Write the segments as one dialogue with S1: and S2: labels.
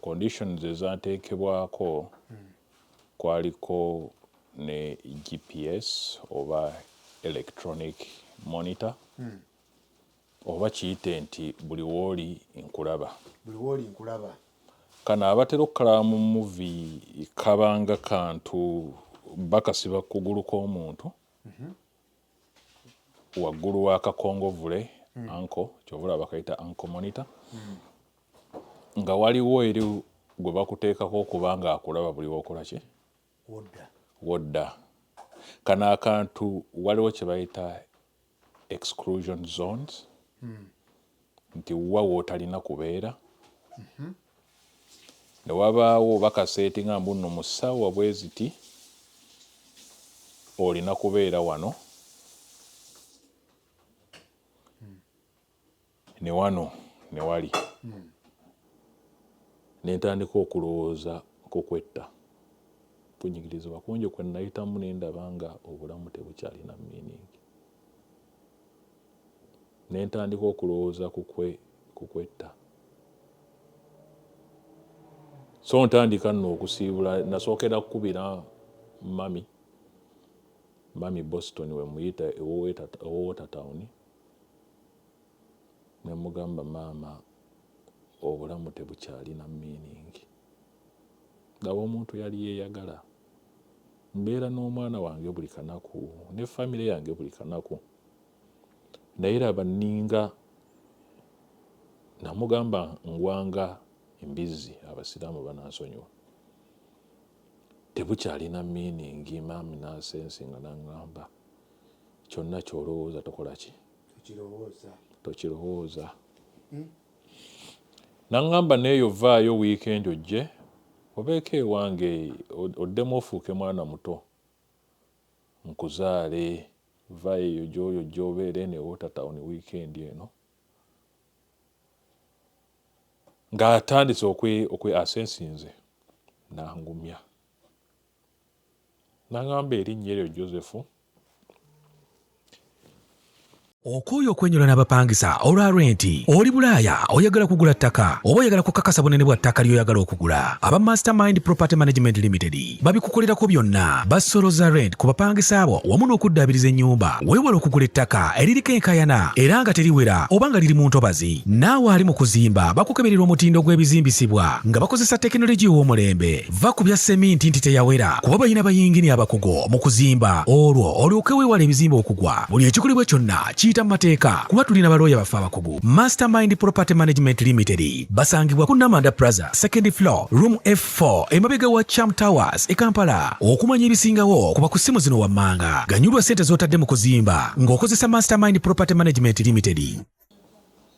S1: conditions ezateekebwako kwaliko ne GPS oba electronic monitor oba kiyite nti buli wooli nkulaba. Kano abatera okukalaba mu movie kabanga kantu bakasiba kugulu kw'omuntu waggulu w'akakongovule anko kyovula bakayita anko monitor nga waliwo eri gwe bakuteekako okubanga akulaba buli wokola ki wodda. Kano akantu waliwo kye bayita exclusion zones nti wa wootalina kubeera ne wabaawo bakaseetinga mbu nno mu ssaawa bwe ziti olina kubeera wano ne wano ne wali nentandika okulowooza ku kwetta kunyigirizibwa kungi kwe nayitamu nendaba nga obulamu tebukyalina meaning nentandika okulowooza ku kwetta so ntandika nno okusiibula nasookera kukubira mami Boston we muyita Watertown ne mugamba maama obulamu tebukyalina meaning ngabo omuntu yali yeeyagala mbeera n'omwana wange buli kanaku ne famire yange buli kanaku naye raba nninga namugamba ngwanga embizzi abasiraamu banansonyiwa tebukyalina meaning maami nasensinga naŋŋamba kyonna kyolowooza tokola ki tokirowooza naŋŋamba neeyo vaayo weekend ojje obeeko ewange oddemu ofuuke mwana muto nkuzaale vaayo eyo gy'oyo gy'obeere ne Watertown weekend eno ng'atandise asensinze n'angumya n'aŋŋamba erinnya eryo Joseph
S2: okooye okwenyola n'abapangisa olwa renti oli Bulaaya oyagala kugula ttaka oba oyagala kukakasa bunene bwa ttaka ly'oyagala okugula aba Mastermind Property Management Limited babikukolerako byonna basoloza rent ku bapangisa abo wamu n'okuddaabiriza ennyumba weewala okugula ettaka eririko enkayana era nga teriwera oba nga liri mu ntobazi naawe ali mu kuzimba bakukeberera omutindo gw'ebizimbisibwa nga bakozesa tekinologiya ow'omulembe va ku bya seminti nti teyawera kuba balina bayingini abakugu mu kuzimba olwo olyoke weewala ebizimba okugwa buli ekikolebwa kyonna kiyita mateeka kuba tulina balooya bafe abakugu. Mastermind Property Management Limited basangibwa ku Namanda Plaza second floor room F4 emabega wa Cham Towers e Kampala. Okumanya ebisingawo kuba ku ssimu zino wammanga ganyulwa ssente z'otadde mu kuzimba ng'okozesa Mastermind Property Management Limited.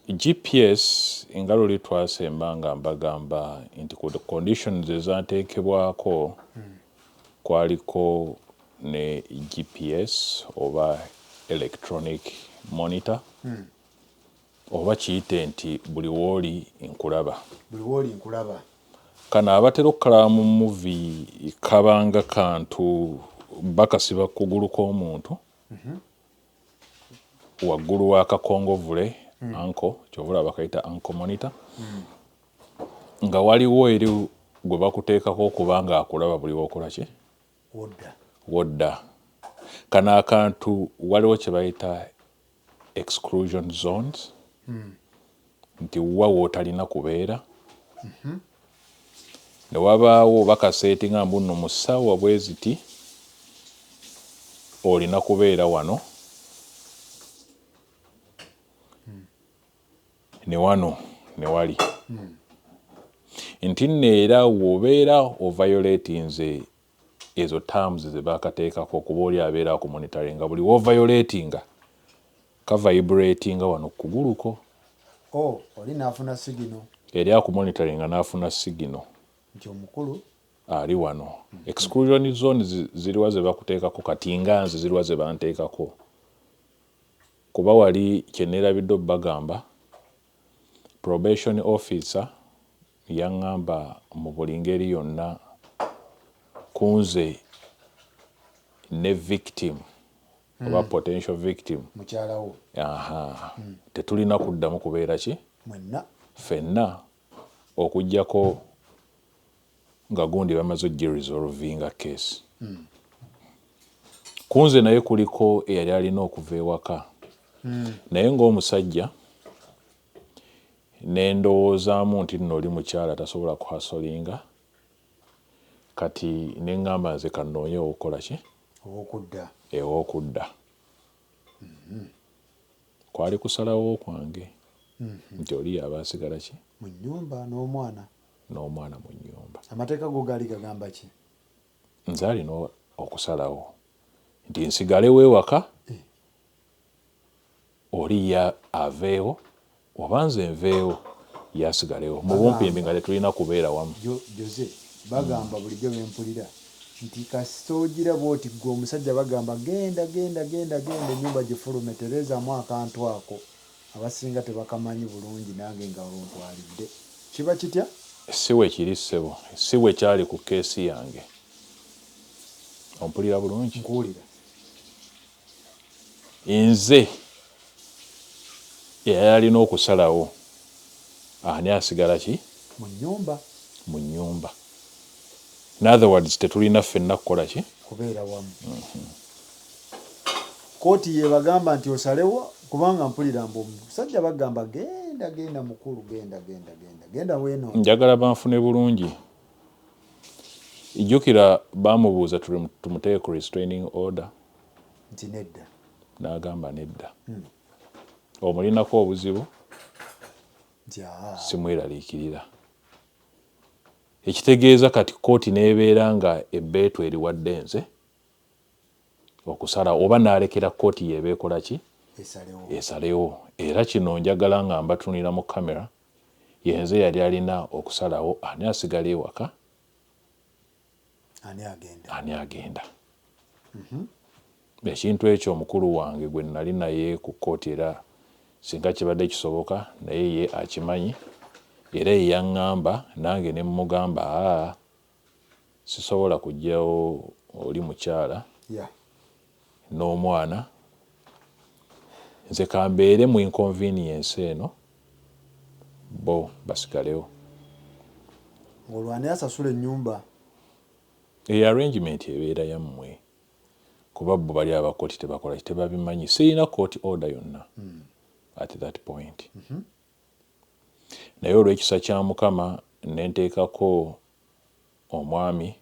S1: GPS engalo litwasemba nga mbagamba nti ku conditions ezateekebwako kwaliko ne GPS oba electronic monitor oba kiyite nti buli wooli nkulaba. Kano abatera okukalaba mu movie kabanga kantu bakasiba kugulu kw'omuntu waggulu w'akakongovule anko kyovula bakayita anko monitor nga waliwo eri gwe bakuteekako okubanga akulaba buli wokola ki wodda. Kano akantu waliwo kye bayita exclusion zones nti wa wootalina kubeera ne wabaawo bakaseetinga mbu nno mu ssaawa bwe ziti olina kubeera wano ne wano ne wali nti nno era w'obeera oviolatinze ezo terms ze bakateekako okuba oli abeera ku monitoring nga buli w'oviolatinga kavibratinga wano kuguluko
S3: oli n'afuna sigino
S1: eri aku monitoring n'afuna sigino
S3: nti omukulu
S1: ali wano. Exclusion zones ziriwa ze bakuteekako kati nga nze ziriwa ze banteekako kuba wali kyeneerabidde obbagamba probation officer yaŋŋamba mu buli ngeri yonna kunze ne victim oba potential victim
S3: mukyalawo
S1: tetulina kuddamu kubeera ki
S3: mwenna
S1: ffenna okuggyako nga gundi bamaze resolvinga case. Kunze naye kuliko eyali alina okuva ewaka. Naye ng'omusajja ne ndowoozaamu nti nno oli mukyala tasobola kuhasolinga, kati ne ŋŋamba nze kannoonye okukola ki? Ew'okudda. Kwali kusalawo kwange nti oli yaba asigala ki?
S3: Mu nnyumba n'omwana.
S1: N'omwana mu nnyumba.
S3: Amateeka go gaali gagamba ki?
S1: Nze alina okusalawo nti nsigalewo ewaka, oli ya aveewo, oba nze nveewo yasigalewo. Mu bumpimbi nga tetulina kubeera wamu.
S3: Jose, bagamba bulijjo bempulira nti kasita ogira bw'oti gwe omusajja bagamba genda ennyumba gifulume tereezaamu akantu ako, abasinga tebakamanyi bulungi nange nga oluntwalidde. Kiba kitya?
S1: Si we kiri ssebo, si we kyali ku keesi yange. Ompulira bulungi?
S3: Nkuwulira.
S1: Nze eyali alina okusalawo ani asigala ki?
S3: Mu nnyumba.
S1: Mu nnyumba. In other words, tetulina ffenna kukola ki?
S3: Kubeera wamu. Kooti ye bagamba nti osalewo, kubanga mpulira mbu omusajja bagamba genda mukulu, genda weeno.
S1: Njagala banfune bulungi. Ijjukira bamubuuza tumuteeke restraining order.
S3: Nti nedda.
S1: N'agamba nedda. Omulinako obuzibu? Simweraliikirira. Ekitegeeza kati kooti n'ebeera nga ebbeetu eriwadde nze okusala oba n'alekera kooti y'eba ekola ki? Esalewo. Era kino njagala nga mbatunira mu kamera, yenze yali alina okusalawo ani asigala ewaka? Ani agenda? Ekintu ekyo omukulu wange gwe nali naye ku kooti, era singa kibadde kisoboka naye ye akimanyi, era ye yaŋŋamba nange ne mmugamba sisobola kujjawo oli mukyala n'omwana, nze kambeere mu inconvenience eno, bo basigalewo.
S3: Olwani asasula ennyumba.
S1: Arrangement ebeera yammwe, kuba bo bali abakooti tebakola tebabimanyi. Sirina court order yonna at that point. Naye olw'ekisa kya Mukama ne nteekako omwami.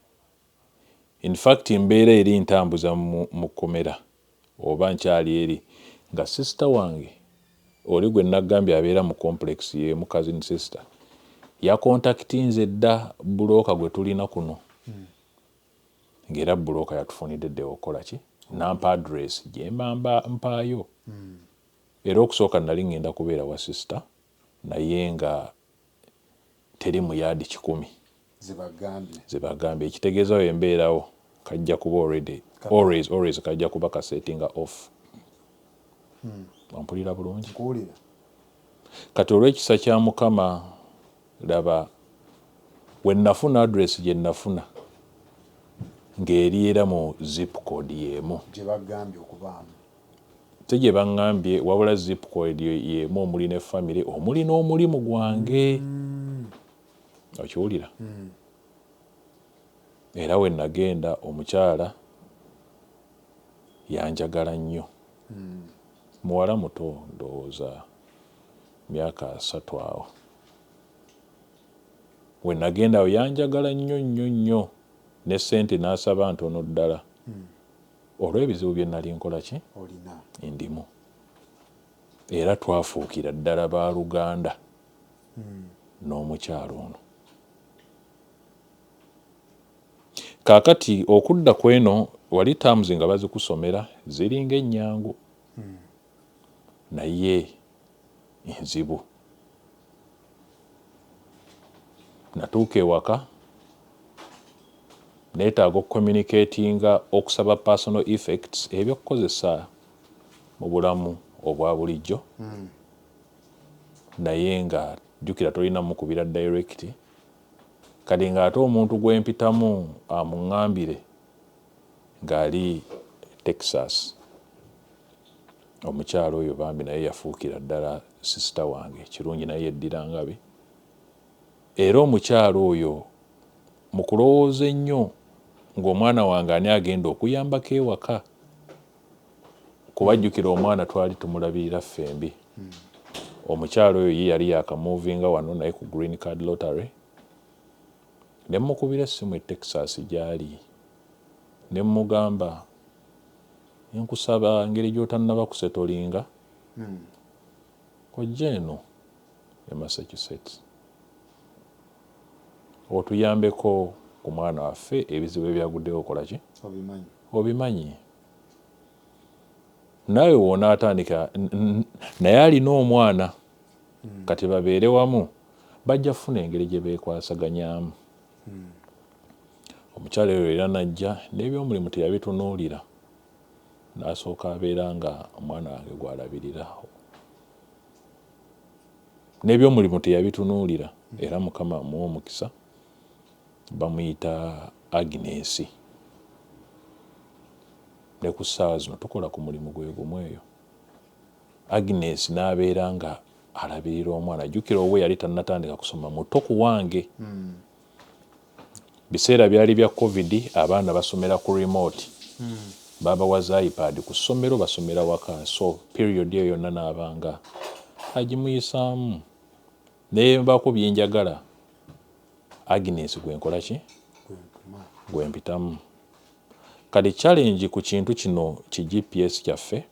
S1: In fact mbeera eri ntambuza mu kkomera oba nkyali eri nga sister wange oli gwe naggambye abeera mu complex ye mu cousin sister yakontaktinze dda bulooka gwe tulina kuno. Ng'era bulooka yatufunidde dde okukola ki? Nampa address gye mba mpaayo. Era okusooka nali ngenda kubeera wa sister naye nga teri mu yaadi 10 zebagambye. Ekitegeeza we mbeerawo kajja kuba always kajja kuba kasettinga off. Ompulira bulungi? Kati olw'ekisa kya Mukama laba we nafuna address gye nafuna ng'eri era mu zip code y'emu. Si gye baŋŋambye wabula zip code y'emu omuli ne family omuli n'omulimu gwange. Okiwulira? Era we nagenda omukyala yanjagala nnyo. Muwala muto ndowooza myaka 3 awo. We nagenda awo yanjagala nnyo ne ssente n'asaba ntono ddala. Olw'ebizibu bye nali nkola ki? Ndimu. Era twafuukira ddala ba Luganda n'omukyalo ono. Kaakati okudda kweno wali terms nga bazikusomera ziringa ennyangu. Naye enzibu. Natuuka ewaka neetaaga okucommunicatinga okusaba personal effects ebyokukozesa mu bulamu obwa bulijjo. Naye nga jjukira tolina mukubira direct. Kati ng'ate omuntu gwe mpitamu amuŋŋambire ng'ali Texas. Omukyalo oyo bambi naye yafuukira ddala sister wange, kirungi naye yeddira ngabe. Era omukyalo oyo mu kulowooza ennyo ng'omwana wange ani agenda okuyambako ewaka kubajjukira omwana twali tumulabirira ffembi omukyalo oyo ye yali yakamuvinga wano naye ku green card lottery ne mukubira essimu e Texas gy'ali ne mugamba nkusaba ngeri gy'otannaba kusetolinga ojja eno e Massachusetts otuyambeko ku mwana waffe ebizibu ebyaguddewo okola ki obimanyi naawe woonaatandika naye alina omwana kati babeere wamu bajja kufuna engeri gye beekwasaganyaamu omukyala oyo era najja n'ebyomulimu teyabitunuulira n'asooka abeera nga omwana wange gw'alabirira n'ebyomulimu teyabitunuulira era Mukama amuwa omukisa bamuyita Agnes ne ku ssaawa zino tukola ku mulimu gwe gumu eyo Agnes n'abeera nga alabirira omwana jjukira obwe yali tannatandika kusoma muto ku wange biseera byali bya covid abaana basomera ku remote babawaza iPad ku ssomero basomera waka so period eyo yonna n'abanga agimuyisaamu naye mbaako byenjagala Agnes gwenkola ki gwempitamu kati challenge ku kintu kino ki GPS kyaffe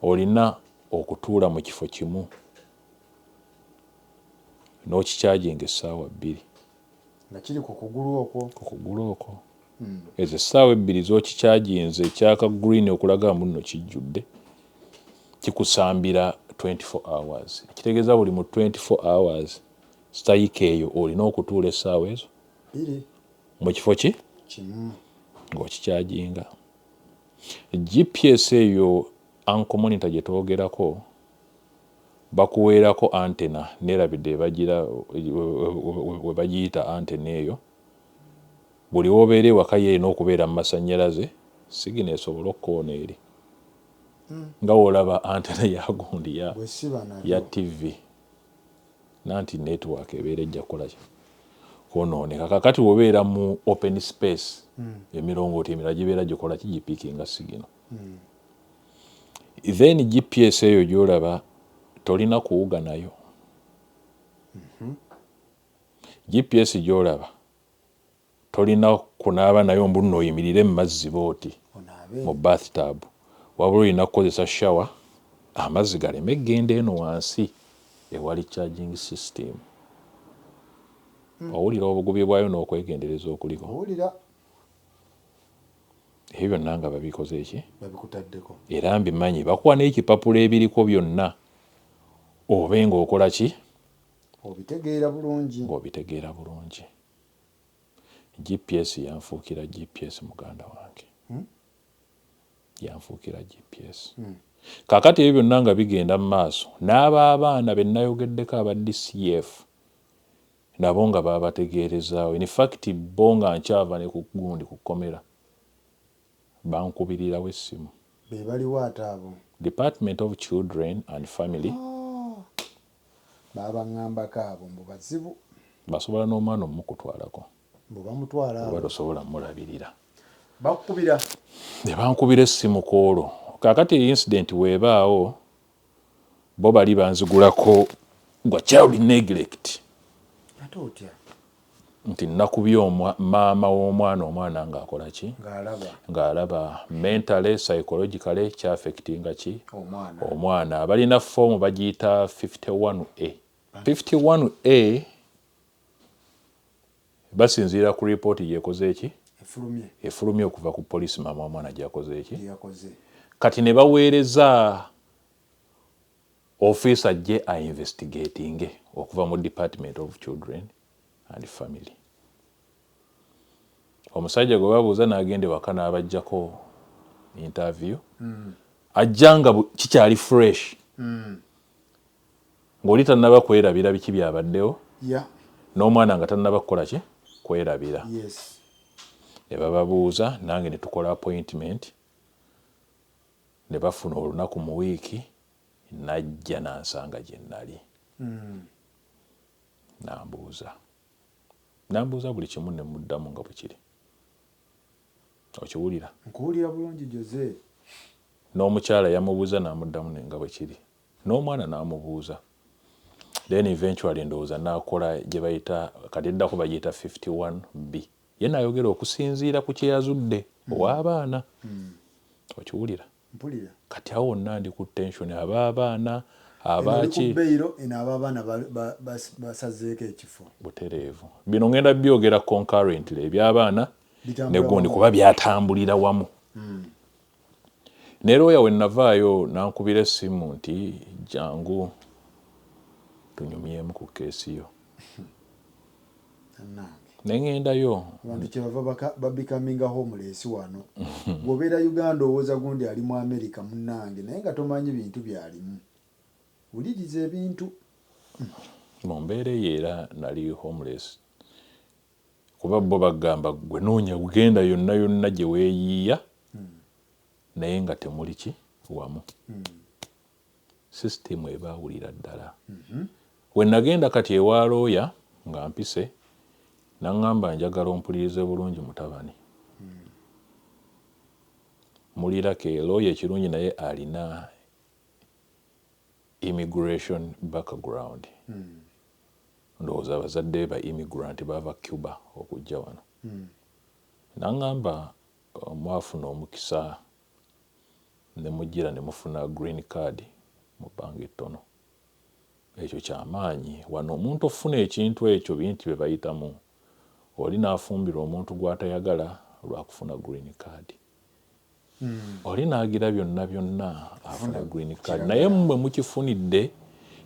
S1: olina okutuula mu kifo kimu n'okikyajinga essaawa 2
S3: nga kiri ku kugulu okwo
S1: ezo essaawa 2 z'okikyajinze ekyaka green okulaga muno kijjudde kikusambira 24 hours kitegeeza buli mu 24 hours strike eyo olina okutuula essaawa ezo mu kifo ki ng'okikyajinga GPS eyo Uncle Monitor gye twogerako bakuweerako antena neerabidde we bagiyita antena eyo buli wobeera ewaka yeerina okubeera mu masannyalaze sigina esobola okukoona eri nga woolaba antena yagundi ya TV nanti network ebeera ejja kukola ki kwonooneka kakati wobeera mu open space emirongooti emirala gibeera gikola ki gipiikinga sigino then GPS eyo gy'olaba tolina kuwuga nayo GPS gy'olaba tolina kunaaba nayo mbu nno oyimirire mu mazzi booti mu bathtub wabula olina kukozesa shower amazzi galeme egenda eno wansi ewali charging system owulira obugubi bwayo n'okwegendereza okuliko ebyo byonna nga babikoze eki
S3: babikutaddeko
S1: era mbimanyi bakuwa n'ekipapula ebiriko byonna obe ng'okola ki ng'obitegeera bulungi GPS yanfuukira GPS muganda wange yanfuukira GPS kaakati ebyo byonna nga bigenda mu maaso n'ab'abaana be nayogeddeko aba DCF nabo nga babategeerezaawo in fact bo nga nkyava ne ku gundi ku kkomera bankubirirawo essimu
S3: be baliwo ate abo
S1: Department of Children and Family
S3: babaŋŋambako abo mbu bazibu
S1: basobola n'omwana omukutwalako
S3: bwe bamutwala
S1: oba tosobola mulabirira
S3: bakukubira
S1: ne bankubira essimu kwolwo kaakati incident weebaawo bo bali banzigulako gwa child neglect
S3: ate otya
S1: nti nakubye maama w'omwana ng'akola ki ng'alaba mentally psychologically kyaffectinga ki omwana abalina foomu bagiyita 51A 51A basinziira ku ripooti gyekoze eki efulumye okuva ku poliisi maama w'omwana gyakoze eki kati ne baweereza ofiisa gye ainvestigatinge okuva mu Department of Children and Family. Omusajja gwe babuuza n'agenda ewaka n'abajjako interview ajja nga kikyali fresh ng'oli tannaba kwerabira biki byabaddewo n'omwana nga tannaba kukola ki kwerabira ne bababuuza nange ne tukola appointment ne bafuna olunaku mu wiiki najja nansanga gye nnali nambuuza nambuuza buli kimu ne muddamu nga bwe kiri. Okiwulira?
S3: Nkuwulira bulungi Jose.
S1: N'omukyala yamubuuza n'amuddamu nga bwe kiri, n'omwana n'amubuuza. Then eventually ndowooza n'akola gye bayita kati eddako bagiyita 51B. Ye n'ayogera okusinziira ku kye yazudde ow'abaana. Okiwulira?
S3: Mpulira.
S1: Kati awo wonna ndi ku tension ab'abaana abaki
S3: abaana basazeeko ekifo
S1: butereevu. Bino ngenda byogera concurrently eby'abaana ne gundi kuba byatambulira wamu. Ne lawyer we navaayo nankubira essimu nti jangu tunyumyemu ku keesi yo. Ne ngendayo.
S3: Abantu kyebava babikaminga homeless wano. Bw'obeera Uganda owooza gundi ali mu America munnange naye nga tomanyi bintu byalimu. Wuliriza ebintu.
S1: Mu mbeera eyo era nali homeless. Kuba bo bagamba gwe noonya ugenda yonna yonna gye weeyiiya naye nga temuli ki wamu. System ebaawulira ddala. We nagenda kati ewa lawyer nga mpise naŋŋamba njagala ompulirize bulungi mutabani. Mulirako lawyer ekirungi naye alina immigration background. Ndowooza abazadde ba immigrant bava Cuba okujja wano. Naŋŋamba mwafuna omukisa ne mujjira ne mufuna green card mu bbanga ettono. Ekyo kyamaanyi. Wano omuntu ofuna ekintu ekyo bintu bye bayitamu. Oli n'afumbira omuntu gw'atayagala lwakufuna green card. Oli n'agira byonna byonna afuna green card. Naye mmwe mukifunidde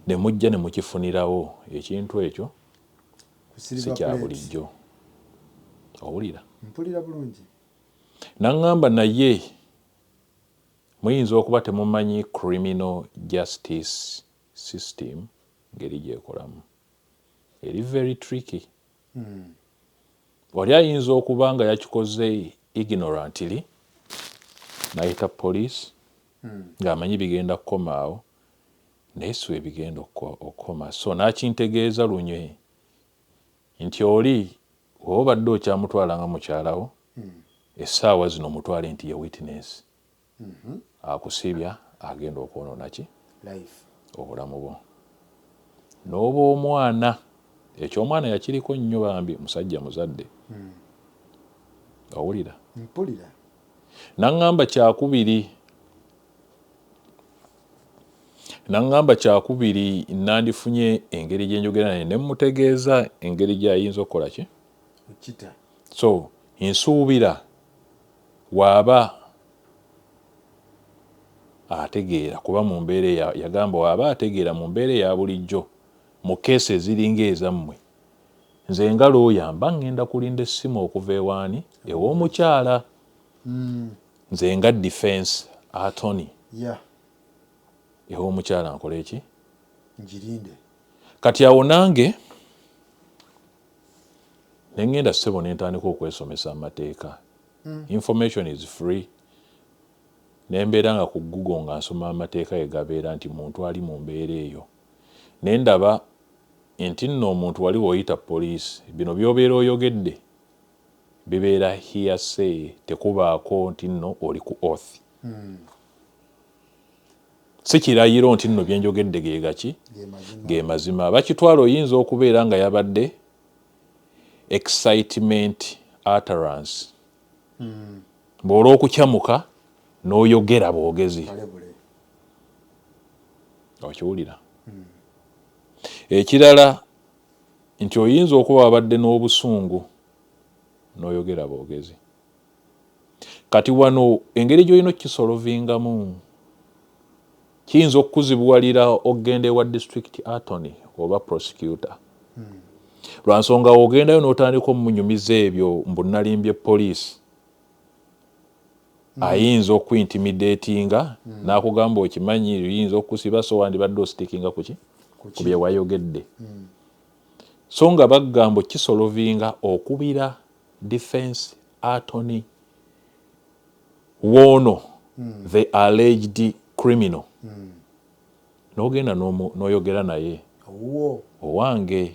S1: ne mujja ne mukifunirawo ekintu ekyo si kya bulijjo. Owulira?
S3: Mpulira bulungi.
S1: Naŋŋamba naye muyinza okuba temumanyi criminal justice system ngeri gyekolamu. Eri very tricky. Oli ayinza okuba nga yakikoze ignorantly n'ayita police ng'amanyi bigenda kukoma awo naye si we bigenda okukoma. So n'akintegeeza lunywe nti oli wowe obadde okyamutwala nga mukyalawo essaawa zino omutwale nti ye witness. Akusibya agenda okwonoona ki? Obulamu bwo. N'oba omwana eky'omwana yakiriko nnyo bambi musajja muzadde. Owulira?
S3: Mpulira.
S1: Naŋŋamba kyakubiri nandifunye engeri gye njogera naye ne mmutegeeza engeri gy'ayinza okukola ki?
S3: Okita.
S1: So nsuubira waaba ategeera kuba mu mbeera yagamba waaba ategeera mu mbeera eya bulijjo mu keesi eziringa ezammwe nze nga lawyer mba ngenda kulinda essimu okuva ewaani ew'omukyala. Nze nga defense attorney ew'omukyala nkola eki?
S3: Njirinde.
S1: Kati awo nange ne ngenda ssebo ne ntandika okwesomesa amateeka. Information is free. Ne mbeera nga ku Google nga nsoma amateeka egabeera nti muntu ali mu mbeera eyo. Ne ndaba nti nno omuntu wali w'oyita police bino by'obeera oyogedde bibeera hearsay, tekubaako nti nno oli ku oath. Si kirayiro nti nno bye njogedde ge gaki? Ge mazima. Bakitwala oyinza okubeera nga yabadde excitement utterance. Bw'olw'okukyamuka n'oyogera bwogezi. Okiwulira? Ekirala nti oyinza okuba wabadde n'obusungu n'oyogera bwogezi. Kati wano engeri gy'olina okukisolovingamu kiyinza okukuzibuwalira okugenda ewa district attorney oba prosecutor. Lwansonga ogendayo n'otandika omunyumiza ebyo mbu nalimbye police. Ayinza okuintimidatinga n'akugamba okimanyi yinza okusiba so wandibadde ositikinga kuki? Ku bye wayogedde. So nga bagamba okisolovinga okubira defense attorney wono the alleged criminal. N'ogenda n'oyogera naye owange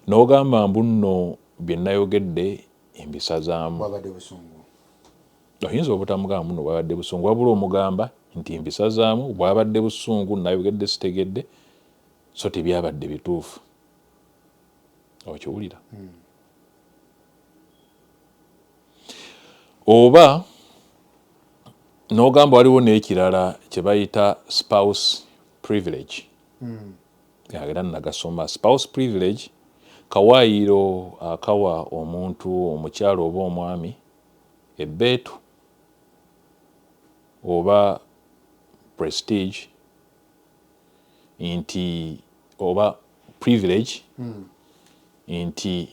S1: n'ogamba mbu nno bye nayogedde embisazaamu.
S3: Bwabadde busungu.
S1: Oyinza obutamugamba muno bwabadde busungu wabula omugamba nti mbisazaamu bwabadde busungu nayogedde sitegedde so tebyabadde bituufu. Okiwulira? Oba n'ogamba waliwo n'ekirala kye bayita spouse privilege. Era nagasoma. Spouse privilege kawaayiro akawa omuntu omukyalo oba omwami ebbeetu oba prestige nti oba privilege nti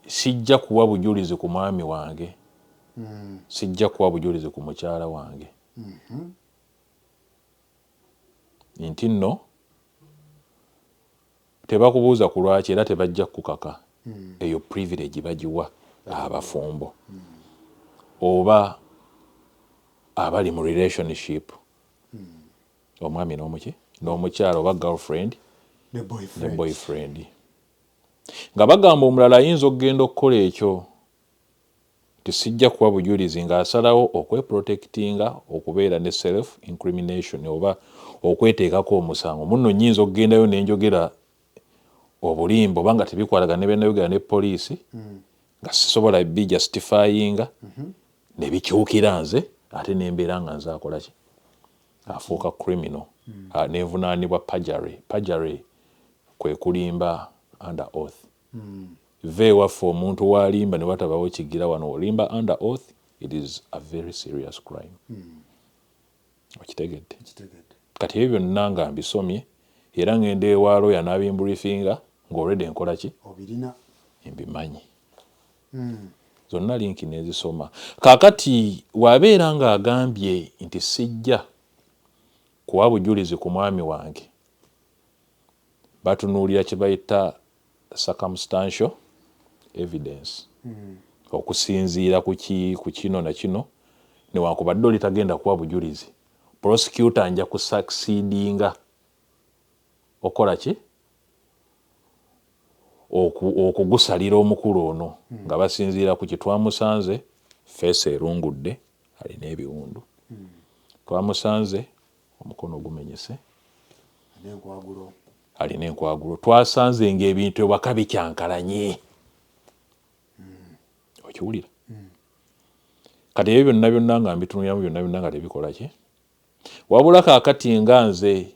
S1: sijja kuwa bujulizi ku mwami wange, sijja kuwa bujulizi ku mukyala wange. Nti nno tebakubuuza ku lwaki era tebajja kukaka. Eyo privilege bagiwa abafumbo oba abali mu relationship, omwami n'omukyala oba girlfriend ne boyfriend. Nga bagamba omulala ayinza okugenda okukola ekyo tisijja kuwa bujulizi ng'asalawo okweprotectinga okubeera ne self incrimination oba okweteekako omusango. Munno nnyinza okugendayo n'enjogera obulimba oba nga tebikwatagana ne bennayogera ne poliisi nga sisobola bijustifyinga ne bikyukira nze ate nembeera nga nze akola ki afuuka criminal nevunaanibwa perjury. Perjury kwe kulimba under oath. Ve waffe omuntu walimba ne watabawo kigira wano olimba under oath, it is a very serious crime. Okitegedde? Kati ebyo byonna nga mbisomye era ngenda ewaalo yanabimbrifinga ng'olredde enkola ki
S3: obirina
S1: mbimanyi. Zonna linki nezisoma. Kaakati wabeera ng'agambye nti sijja kuwa bujulizi ku mwami wange, batunuulira kye bayita circumstantial evidence. Okusinziira ku kino na kino newankubadde oli tagenda kuwa bujulizi, prosecutor nja kusucceedinga okola ki okugusalira omukulu ono nga basinziira ku kitwamusanze feesi erungudde alina ebiwundu, twamusanze omukono ogumenyese alina enkwagulo, twasanze ng'ebintu ewaka bikyankalanye. Okiwulira? Kati ebyo byonna byonna nga mbitunuliramu byonna byonna nga tebikola ki wabula kaakati nga nze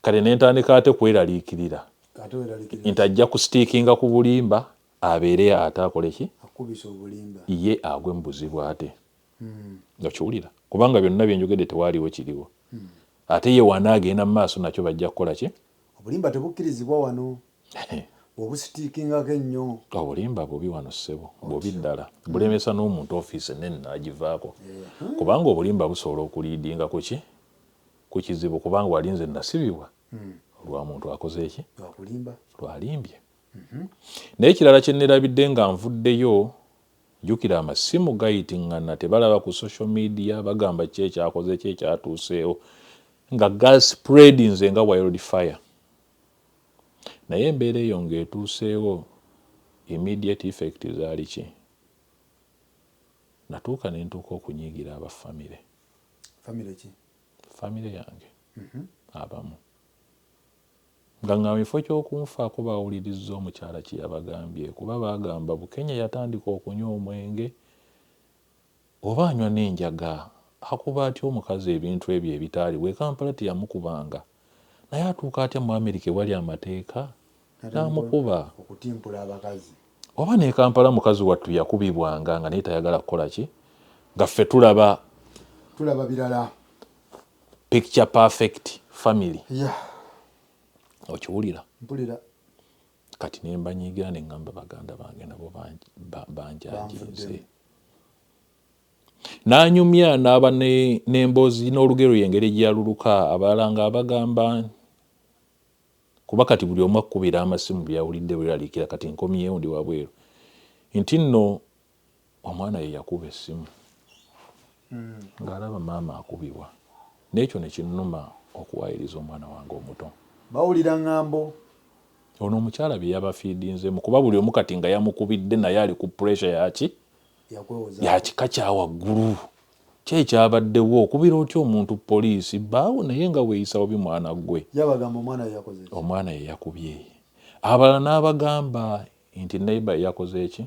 S1: kale nentandika ate kweraliikirira nti ajja kusitiikinga ku bulimba abeere ate akole ki ye agwe mu buzibu ate. Okiwulira? Kubanga byonna byenjogedde tewaaliwo kiriwo. Ate ye wanaagenda mu maaso nakyo bajja kukola ki?
S3: Obulimba tebukkirizibwa wano. Obusitiikingako ennyo.
S1: Obulimba bubi wano ssebo, bubi ddala. Bulemesa n'omuntu ofiisi ennene n'agivaako. Kubanga obulimba busobola okuliidinga ku ki? Ku kizibu kubanga walinze nasibibwa olwa muntu akoze eki? Lwalimbye. Naye ekirala kye nerabidde nga nvuddeyo, jjukira amasimu gayitingana tebalaba ku social media bagamba ki ekyakoze ki ekyatuuseewo nga gaspreadinze nga wildfire. Naye embeera eyo ng'etuuseewo immediate effect zaali ki? Natuuka ne ntuuka okunyiigira abafamire. Famire yange abamu nga mu kifo ky'okunfaako bawulirizza omukyala kye yabagambye, kuba bagamba Bukenya yatandika okunywa omwenge oba anywa n'enjaga, akuba atya omukazi ebintu ebyo ebitaaliwo. E Kampala teyamukubanga naye atuuka atya mu Amerika ewali amateeka n'amukuba.
S3: Okutimpula abakazi.
S1: Oba ne Kampala mukazi wattu yakubibwanga nga naye tayagala kukola ki? Nga ffe tulaba
S3: birala.
S1: Picture perfect family. Okiwulira?
S3: Mpulira.
S1: Kati ne mbanyiigira ne ngamba baganda bange nabo banjanjinze. N'anyumya n'aba n'emboozi n'olugero y'engeri gye yaluluka abalala ng'abagamba kuba kati buli omu akkubira amasimu byawulidde bweraliikira kati nkomyewo ndi wabweru nti nno omwana ye yakuba essimu ng'alaba maama akubibwa. N'ekyo ne kinnuma okuwaayiriza omwana wange omuto.
S3: Bawulira ŋŋambo.
S1: ono omukyala bye yabafiidinzemu kuba buli omu kati nga yamukubidde naye ali ku pressure yaki yakika kya waggulu kyekyabaddewo okubira otya omuntu poliisi baawo naye nga weeyisa obi mwana gwe omwana ye yakubye abalala n'abagamba nti neighbor yakoze eki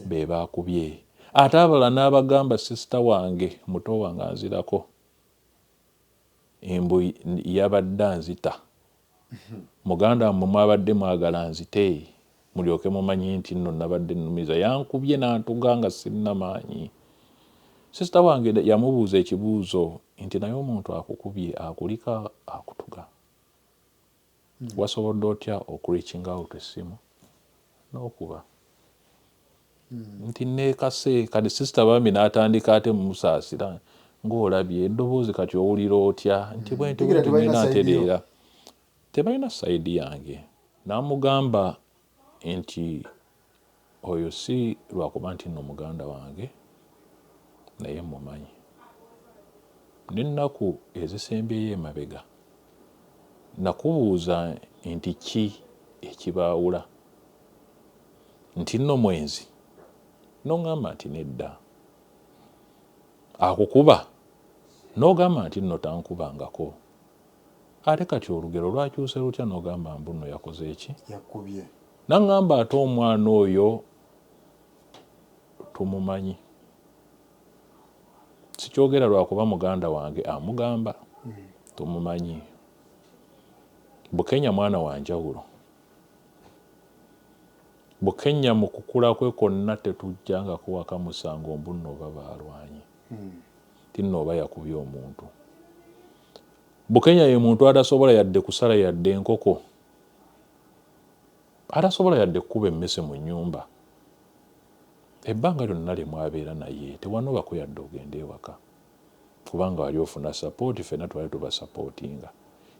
S1: be baakubye ate abalala n'abagamba sisita wange muto wange anzirako embu yabadde anzita muganda wammwe mwabadde mwagala nzite mulyoke mumanyi nti nno nabadde nnumiza yankubye n'antuga nga sirina maanyi sisita wange yamubuuza ekibuuzo nti naye omuntu akukubye akulika akutuga wasobodde otya okureachinga out essimu n'okuba nti neekase kati sisita bambi n'atandika ate mumusaasira ng'olabye eddoboozi kati owulira otya nti bwenti bwentugenda ntereera tebalina sayidi yange n'amugamba nti oyo si lwakuba nti nno muganda wange naye mumanyi n'ennaku ezisembyeyo emabega nakubuuza nti ki ekibaawula nti nno mwenzi n'ogamba nti nedda akukuba n'ogamba nti nno tankubangako ate kati olugero lwakyuse lutya n'ogamba mbu nno yakoze eki
S3: yakubye
S1: naŋŋamba ate omwana oyo tumumanyi sikyogera lwakuba muganda wange amugamba tumumanyi Bukenya mwana wa njawulo Bukenya mu kukula kwe konna tetujjangako waka musango mbu nno oba baalwanyi ti nno oba yakubye omuntu Bukenya ye muntu atasobola yadde kusala yadde enkoko atasobola yadde kukuba emmese mu nnyumba ebbanga lyonna lye mwabeera naye tewanobako yadde ogenda ewaka kubanga wali ofuna sapooti ffenna twali tubasapootinga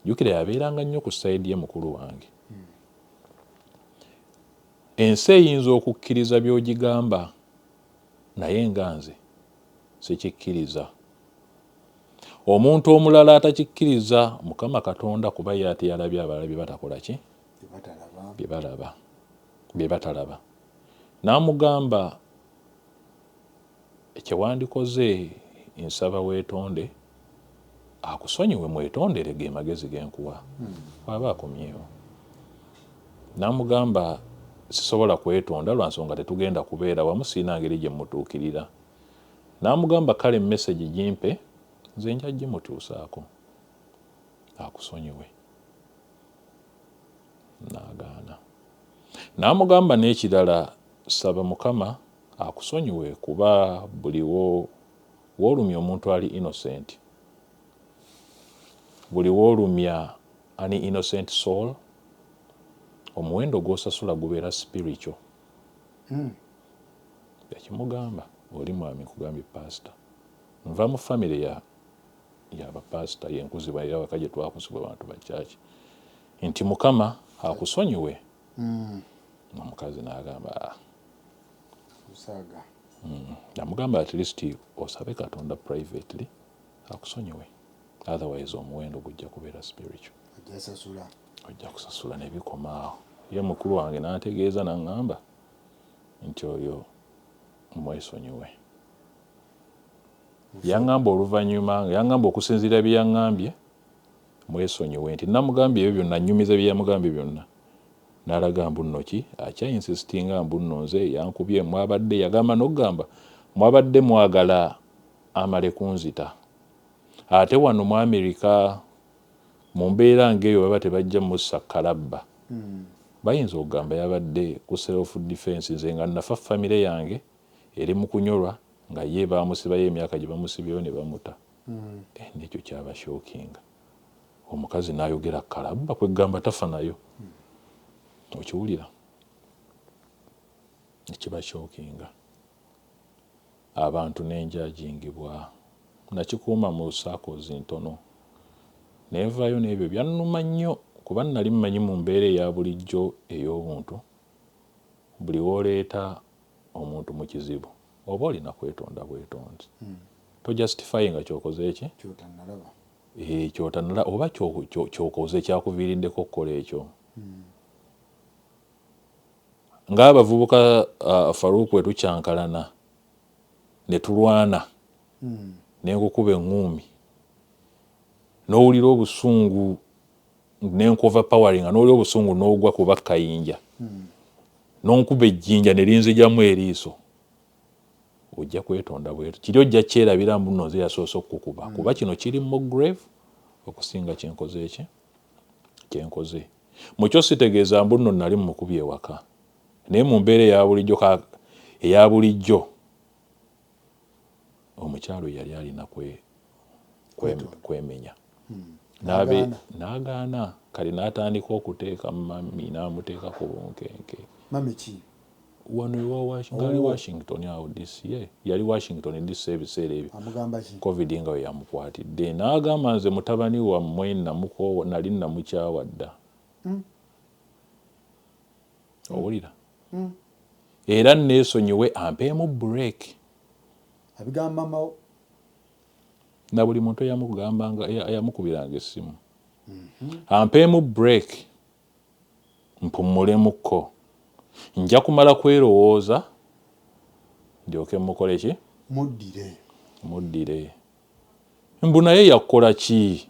S1: jjukira yabeeranga nnyo ku sayidi ye mukulu wange ensi eyinza okukkiriza by'ogigamba naye nga nze sikikkiriza omuntu omulala atakikkiriza Mukama Katonda kuba ye ate yalabye abalala bye batakola ki bye batalaba n'amugamba ekyewandikoze nsaba weetonde akusonyiwe mwetondere ge magezi genkuwa waba akomyewo n'amugamba sisobola kwetonda lwa nsonga tetugenda kubeera wamu siina ngeri gye mutuukirira n'amugamba kale message gimpe nze nja gimutuusaako akusonyiwe n'agaana n'amugamba n'ekirala saba Mukama akusonyiwe kuba buli woolumya omuntu ali innocent buli woolumya ani innocent soul omuwendo gw'osasula gubeera spiritual yakimugamba oli mwami kugambye pastor nva mu family y'abapasita yenkuzibwa era waka gye twakusibwa abantu ba church nti Mukama akusonyiwe omukazi n'agamba
S3: Musaga
S1: namugamba at least osabe Katonda privately akusonyiwe otherwise omuwendo gujja kubeera spiritual ojja kusasula nebikomaawo ye mukulu wange n'antegeeza n'aŋŋamba nti oyo mwesonyiwe yaŋŋamba oluvannyuma yaŋŋamba okusinziira bye yaŋŋambye mwesonyiwe nti namugambye ebyo byonna nnyumiza bye yamugambye byonna n'alaga mbu nno ki akyayinsisitinga mbu nno nze yankubye mwabadde yagamba n'okugamba mwabadde mwagala amale kunzita ate wano mu Amerika mu mbeera ng'eyo baba tebajja mussa kalabba bayinza okugamba yabadde ku self defense nze nga nafa famire yange eri mu kunyolwa nga ye baamusibayo emyaka gye bamusibyeyo ne bamuta nekyo kyaba shookinga omukazi n'ayogera kalabba kwegamba tafa nayo okiwulira ekiba shookinga abantu n'enjajingibwa nakikuuma mu sakozi ntono neevaayo n'ebyo byannuma nnyo kuba nali mmanyi mu mbeera eya bulijjo ey'obuntu buli wooleeta omuntu mu kizibu oba olina kwetonda bwetonzi tojustify nga kyokoze eki kyotanalaba oba kyokoze kyakuviiriddeko okukola ekyo ng'abavubuka Faruku bwe tukyankalana ne tulwana ne nkukuba eŋŋuumi n'owulira obusungu n'enkova powering n'owulira obusungu n'ogwa kuba kayinja n'onkuba ejjinja ne linzijamu eriiso ojja kwetonda bwetu kiri ojja kyerabira mbuno nze yasoose okukuba kuba kino kiri mu grave okusinga kyenkoze mukyo sitegeeza mbuno nali mumukubi ewaka naye mu mbeera eya bulijjo omukyalo yali alina kwemenya n'agaana kale n'atandika okuteeka mami n'amuteekako bunkenke wano ngali Washington awo DC yali Washington DC ebiseera ebyo covid nga we yamukwatidde n'agamba nze mutabani wammwe nali namukyawa dda owulira era neesonyiwe ampeemu break
S3: abigamba mamawo
S1: na buli muntu yamukubiranga essimu ampeemu break mpumulemukko nja kumala kwerowooza ndyoke mukole ki muddire mbu naye yakola ki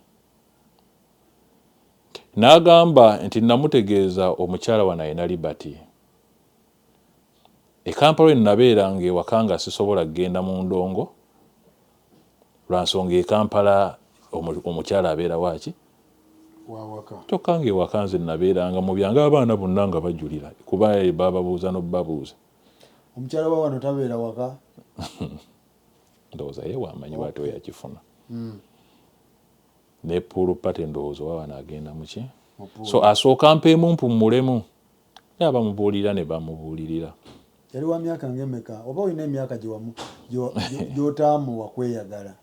S1: n'agamba nti namutegeeza omukyala wano ayina liberty Kampala nabeeranga ewaka nga sisobola kgenda mu ndongo lwa nsonga Kampala omukyala abeera waaki kyokka ng'ewaka nze nabeeranga mu byange abaana bonna nga bajulira kuba bababuuza n'obabuuza
S3: omukyala wa wano tabeera waka
S1: ndowooza ye wamanyi bw'ate we yakifuna ne pool party ndowooza wa wano agenda muki so asooka mpeemu mpummulemu abamubuulira ne bamubuulirira
S3: yali wa myaka ng'emeka oba olina emyaka gy'otaamu wakweyagala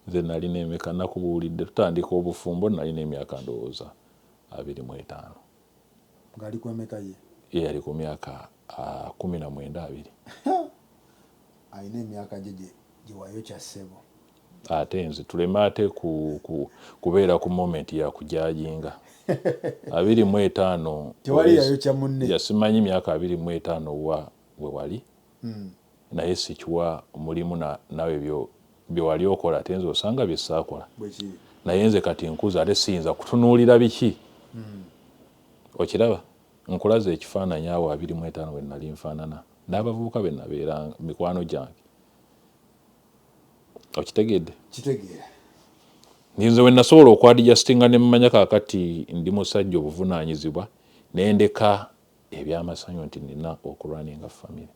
S1: nze nalina emeka nakubuulidde tutandika obufumbo nalina emyaka ndowooza 25
S3: ng'ali ku emeka ye
S1: yali ku myaka 19-20
S3: alina emyaka gye giwayo kya ssebo
S1: ate nze tuleme ate kubeera ku moment ya kujajinga 25
S3: tewali yayokya munne
S1: yasimanyi myaka 25 we wali naye sikiwa mulimu nawe bye wali okola ate nze osanga bye saakola naye nze kati nkuza ate siyinza kutunuulira biki okiraba nkulaza ekifaananyi awo 25 we nali nfaanana n'abavubuka be nabeera mikwano gyange okitegedde
S3: kitegeera
S1: nze we nasobola okwadijasitinga ne mmanya kaakati ndi musajja obuvunaanyizibwa nendeka ebyamasanyo nti nina okulwaninga famire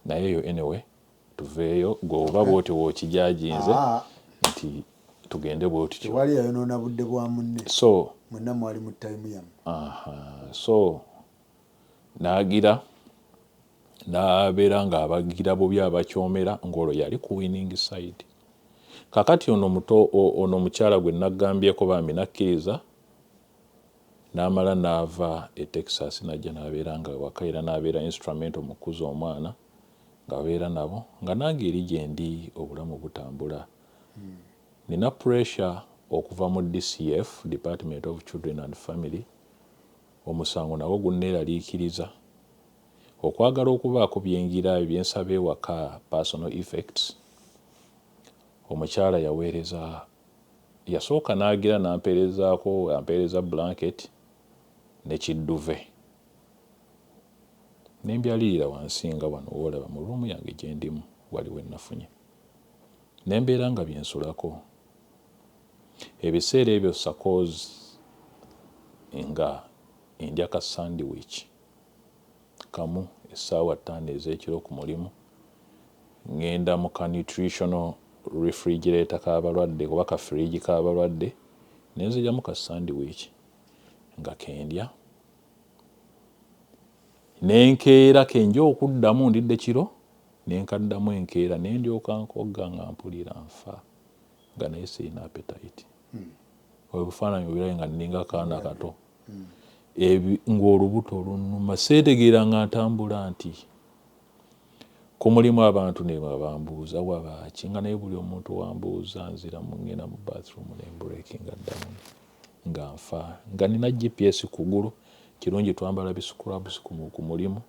S1: naye eyo anyway tuveeyo gweoba bwoti wookijajinze nti tugende bwotityo
S3: tewali yayonoona budde bwa munne
S1: so
S3: mwenna mwali mu tayimu yamu
S1: so n'agira n'abeera ng'abagira bubi abakyomera ng'olwo yali ku winning side kakati ono omukyala gwe naggambyeko bambi nakkiriza n'amala n'ava e Texas najja n'abeera nga waka era n'abeera instrument omukuza omwana ng'abeera nabo nga nange eri gye ndi obulamu butambula nina pressure okuva mu DCF Department of Children and Family omusango nawo gunneeraliikiriza okwagala okubaako byengira ebyensaba ewaka personal effects omukyala yasooka n'agira ampeereeza blanket ne kidduve nembyalirira wansi nga wano woolaba mu ruumu yange gye ndimu waliwo ennafunye nembeera nga byensulako ebiseera ebyo suppose nga ndya ka sandwich kamu essaawa 5 ez'ekiro ku mulimu ngenda mu ka nutritional refrigerator k'abalwadde oba ka fridge k'abalwadde nenzijjamu ka sandwich nga kendya nenkeera kenja okuddamu ndidde kiro nenkaddamu enkeera nendyoka nkogga nga mpulira nfa nga naye sirina appetite obufaananyi obirabe nga nninga kaana kato ng'olubuto olunnuma seetegeera nga ntambula nti ku mulimu abantu ne bambuuza wabaaki nga naye buli omuntu wambuuza nziramu ngenda mu bathroom nembreakinga ddamu nga nfa nga nina GPS kugulu kirungi twambala biscrubs ku mulimu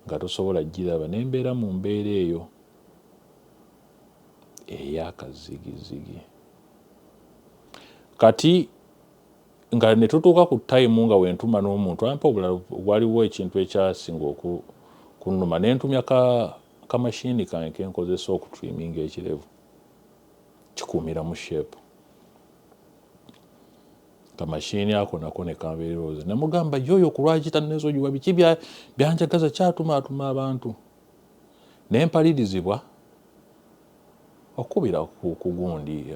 S1: nga tosobola giraba nembeera mu mbeera eyo ey'akazigizigi. Kati nga ne tutuuka ku time nga wentuma n'omuntu ampa obulala waliwo ekintu ekyasinga kunnuma nentumya kamashini kange kenkozesa okutriminga ekirevu kikuumira mu shape. Kamashini ako nako ne kambeererooza nemugamba yoyo ku lwaki tannezogiwa biki byanjagaza kyatumaatuma abantu naye mpalirizibwa okubira ku gundi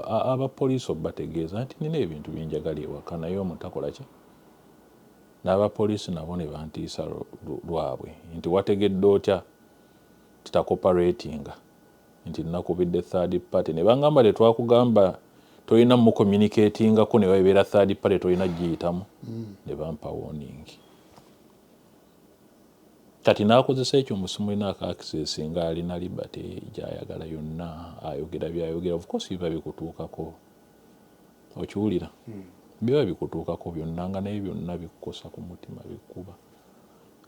S1: abapoliisi obategeeza nti nina ebintu binjagala ewaka naye omuntu takola ki. N'abapoliisi nabo ne bantiisa lwabwe nti wategedde otya titakoperatinga nti nakubidde third party ne bangamba tetwakugamba tolina mu communicatingako ne babeera third party tolina giyitamu ne bampa warning. Kati n'akozesa ekyo musimu ina aka access nga alina liberty gyayagala yonna ayogera byayogera. Of course biba bikutuukako okiwulira biba bikutuukako byonna nga naye byonna bikukosa ku mutima bikuba.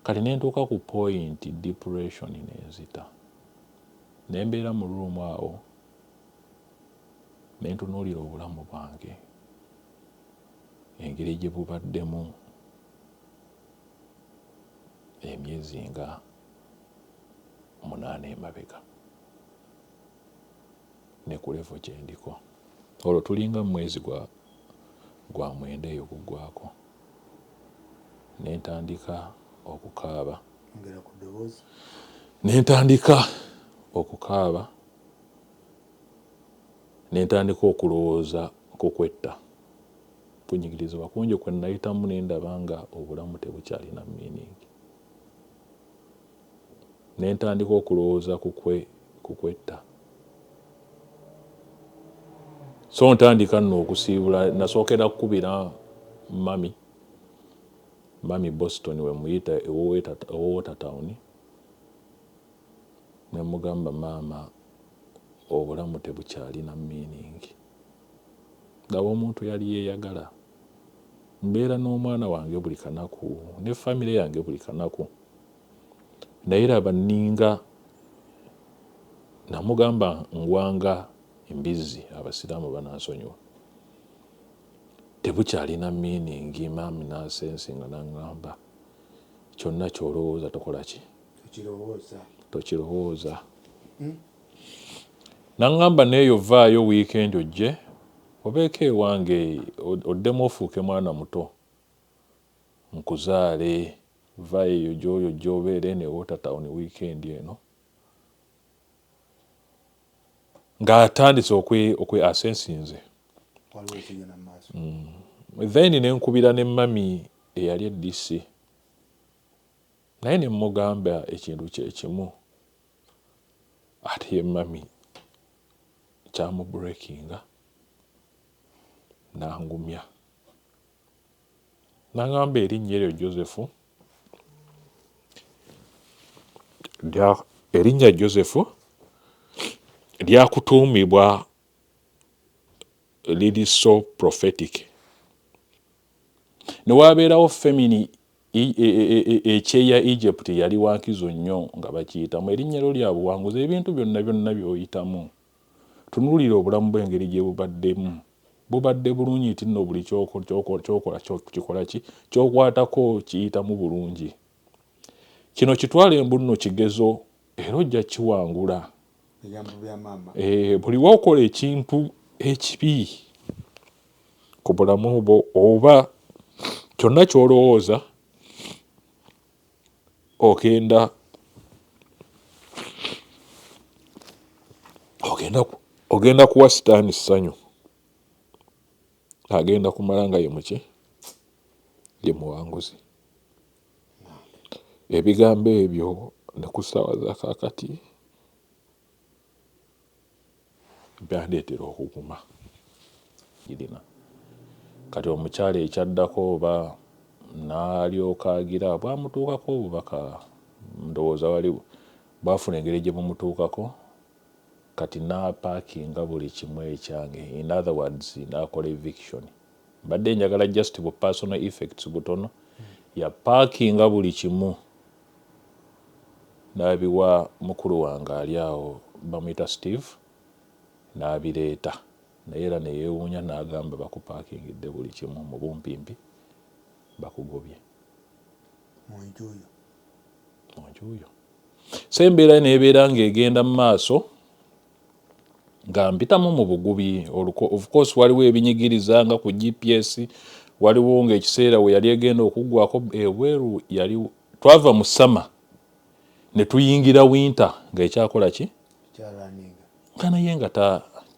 S1: Kati nentuuka ku point depression nenzita nembeera mu room awo nentunuulira obulamu bwange engeri gye bubaddemu emyezi nga 8 emabega ne ku level gye ndiko olwo tulinga mu mwezi gwa 9 eyo gugwako nentandika okukaaba nentandika okulowooza ku kwetta. Kunyigirizibwa kungi kwe nayitamu nendaba nga obulamu tebukyalina meaning. Nentandika okulowooza ku kwetta. So ntandika nno okusiibula nasookera kukubira mami Boston we muyita Watertown ne mugamba maama obulamu tebukyalina meaning. Ngabo omuntu yali yeeyagala mbeera n'omwana wange buli kanaku ne famire yange buli kanaku naye raba nninga namugamba ngwanga embizi abasiraamu banansonyiwa tebukyalina meaning. Maami nasensinga nangamba kyonna kyolowooza tokola ki tokirowooza. Nangamba neeyo vaayo weekend ojje obeeko ewange oddemu ofuuke mwana muto nkuzaale vaayo gy'oyo gy'obeere ne Watertown weekend eno ng'atandise asensinze. Then nenkubira ne mami eyali DC naye ne mugamba ekintu kyekimu ate ye mami kyamubreakinga nangumya nangamba erinnya eryo Joseph lyakutuumibwa liri so prophetic. Newabeerawo femini ekyeya Egypt yali wankizo nnyo nga bakiyitamu erinnya lyo lya buwanguzi. Ebintu byonna by'oyitamu tunuulira obulamu bw'engeri gye bubaddemu bubadde bulungi nti nno buli kikola ki kyokwatako kiyitamu bulungi. Kino kitwala embuno kigezo era ojja kiwangula. Buli waokola ekintu ekibi ku bulamu bwo oba kyonna kyolowooza ogenda kuwa sitaani ssanyu agenda kumala nga ye muki ye muwanguzi. Ebigambo ebyo ne ku ssaawa za kaakati byandeetera okuguma girina. Kati omukyala ekyaddako oba n'alyoka agira bwamutuukako obubaka ndowooza wali bwafuna engeri gye bumutuukako kati n'apaakinga buli kimu ekyange. In other words n'akola eviction mbadde njagala just bu personal effects butono ya parkinga buli kimu n'abiwa mukulu wange ali awo bamuyita Steve n'abireeta naye era neyeewuunya n'agamba bakupakingidde buli kimu mu bumpimpi bakugobye mu njuuyo so embeera neebeera ng'egenda mu maaso nga mpitamu mu bugubi of course waliwo ebinyigiriza nga ku GPS waliwo ng'ekiseera we yali egenda okuggwako ebweru yali twava mu sama ne tuyingira winter ng'ekyakola ki nga naye nga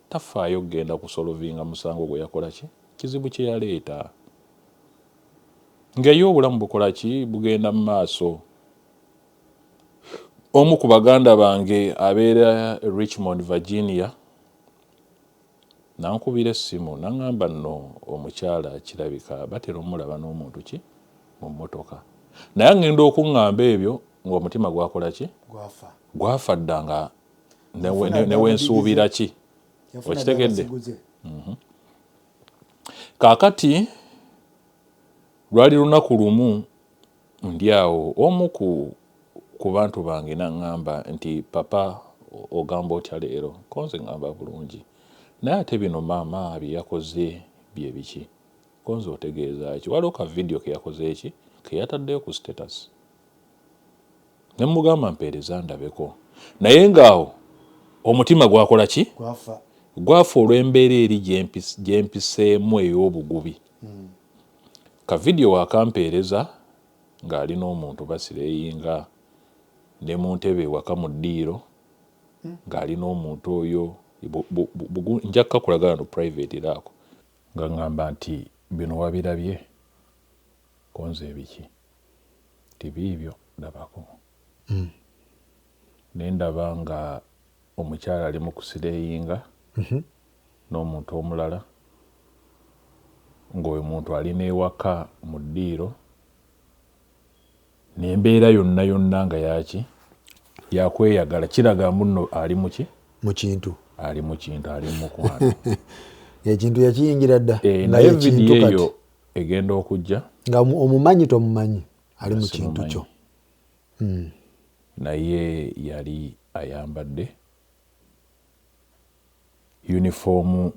S1: tafaayo kugenda kusolovinga musango gwe yakola ki kizibu kye yaleeta ng'eyo obulamu bukola ki bugenda mu maaso. Omu ku baganda bange abeera Richmond, Virginia nankubira essimu naŋŋamba nno omukyala kirabika batera omulaba n'omuntu ki mu mmotoka naye ngenda okuŋŋamba ebyo ng'omutima gwakola ki gwafa dda nga newensuubira ki okitegedde. Kaakati lwali lunaku lumu ndi awo omu ku bantu bange naŋŋamba nti papa ogamba otya leero konze ŋŋamba bulungi naye ate bino maama bye yakoze bye biki konze otegeeza ki waliwo ka vidiyo ke yakoze eki ke yataddeyo ku status ne mugamba mpeereza ndabeko naye ng'awo omutima gwakola ki gwafa olw'embeera eri gye mpiseemu ey'obugubi. Ka vidiyo wakampeereza ng'ali n'omuntu basireyinga ne mu ntebe ewaka mu ddiiro ng'ali n'omuntu oyo nja kukakulagala no private era ako nga ŋŋamba nti bino wabirabye konze ebiki tibiibyo ndabako ne ndaba nga omukyala ali mu kusireyinga n'omuntu omulala ng'oyo muntu alina ewaka mu ddiiro n'embeera yonna yonna nga yaki yakweyagala kiraga muno ali mu ki ali mu kintu ali mu mukwano
S3: ekintu yakiyingira dda
S1: naye vidiyo eyo egenda okujja
S3: nga omumanyi tomumanyi ali mu kintu kyo
S1: naye yali ayambadde yunifoomu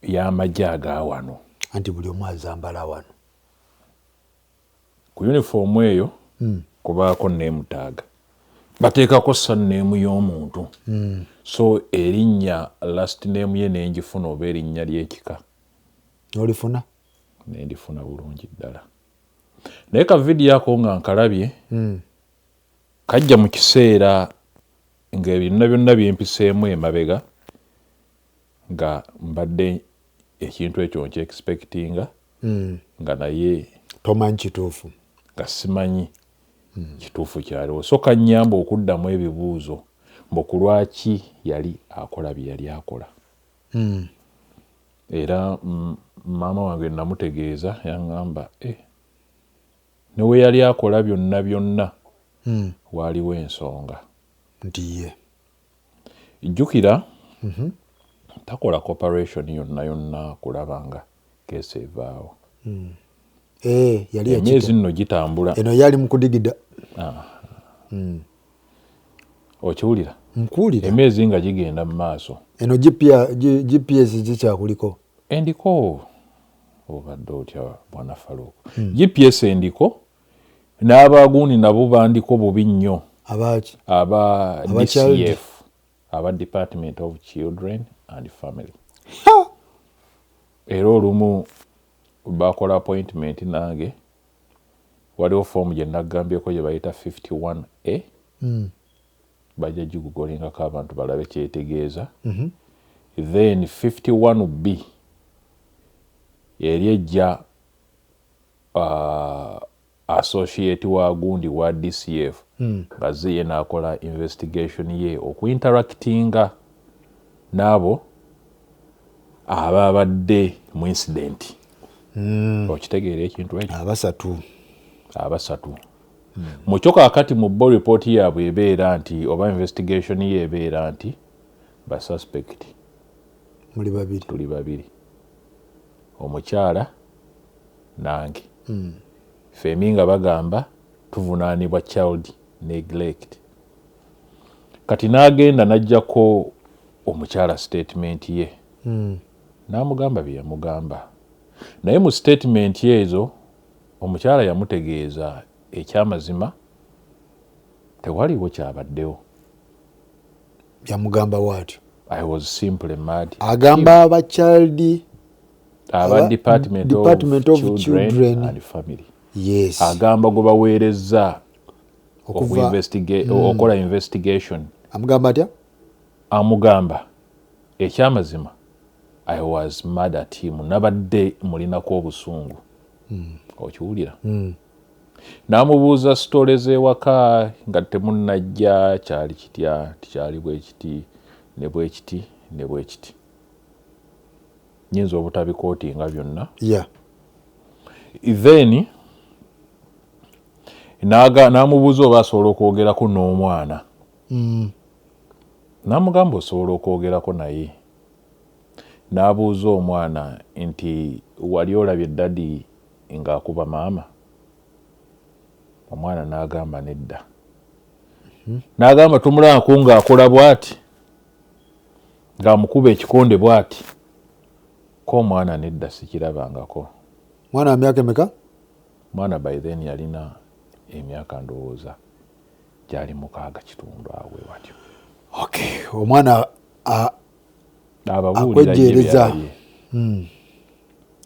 S1: y'amagye aga wano
S3: anti buli omu azambala wano
S1: ku yunifoomu eyo kubaako neemutaaga bateekako sanneemu y'omuntu so erinnya last name ye nengifuna oba erinnya ly'ekika
S3: olifuna
S1: nendifuna bulungi ddala naye ka vidiyo ako nga nkalabye kajja mu kiseera ng'ebyonna byonna byempiseemu emabega nga mbadde ekintu ekyo nkyexpectinga nga naye
S3: tomanyi kituufu
S1: nga simanyi kituufu kyaliwo so kannyamba okuddamu ebibuuzo mbu lwaki yali akola bye yali akola era maama wange namutegeeza yaŋŋamba ne we yali akola byonna byonna waaliwo ensonga
S3: nti ye
S1: jjukira takola cooperation yonna yonna kulaba nga keesi evaawo
S3: yali
S1: emyezi nno gitambula
S3: eno yali mukudigida
S1: okiwulira
S3: nkuwulira
S1: emyezi nga gigenda mu maaso
S3: eno GPS kikyakuliko
S1: endiko obadde otya bwana Faruku GPS endiko n'abaguuni nabo bandiko bubi nnyo
S3: abaki
S1: aba DCF aba Department of Children and Family era olumu bakola appointment nange waliwo foomu gye nagambyeko gye bayita 51A bajja gigugolingako abantu balabe kyetegeeza then 51B eri ejja associate wa gundi wa DCF baze ye n'akola investigation ye okuinteractinga n'abo ababadde mu incident okitegeera ekintu ekyo abasatu mukyo kaakati mu bo report yaabwe ebeera nti oba investigation ye ebeera nti basuspect
S3: muli babiri
S1: tuli babiri omukyala nange femi nga bagamba tuvunaanibwa child neglect. Kati n'agenda n'ajjako omukyala statement ye n'amugamba bye yamugamba, naye mu statement ezo omukyala yamutegeeza ekyamazima tewaliwo kyabaddewo.
S3: Yamugamba bw'atyo.
S1: I was simply mad.
S3: Agamba aba
S1: Department of Children and Family.
S3: Yes.
S1: Agamba gwe baweerezza okola investigation.
S3: Amugamba atya?
S1: Amugamba ekyamazima I was mad at him. Nabadde mulinako obusungu. Okiwulira? N'amubuuza sitole z'ewaka nga temunnajja kyali kitya tikyali bwe kiti ne bwe kiti ne bwe kiti. Nyinza obutabikootinga byonna.
S3: Yeah.
S1: Then n'amubuuza oba asobola okwogerako n'omwana. N'amugamba osobola okwogerako naye. N'abuuza omwana nti wali olabye dadi ng'akuba maama? Omwana n'agamba nedda. N'agamba tumulabako ng'akola bw'ati ng'amukuba ekikonde bw'ati. Ko omwana nedda sikirabangako.
S3: Mwana wa myaka emeka?
S1: Mwana by then yalina emyaka ndowooza gyali 6 kitundu awe watyo.
S3: Okay, omwana
S1: ababuulira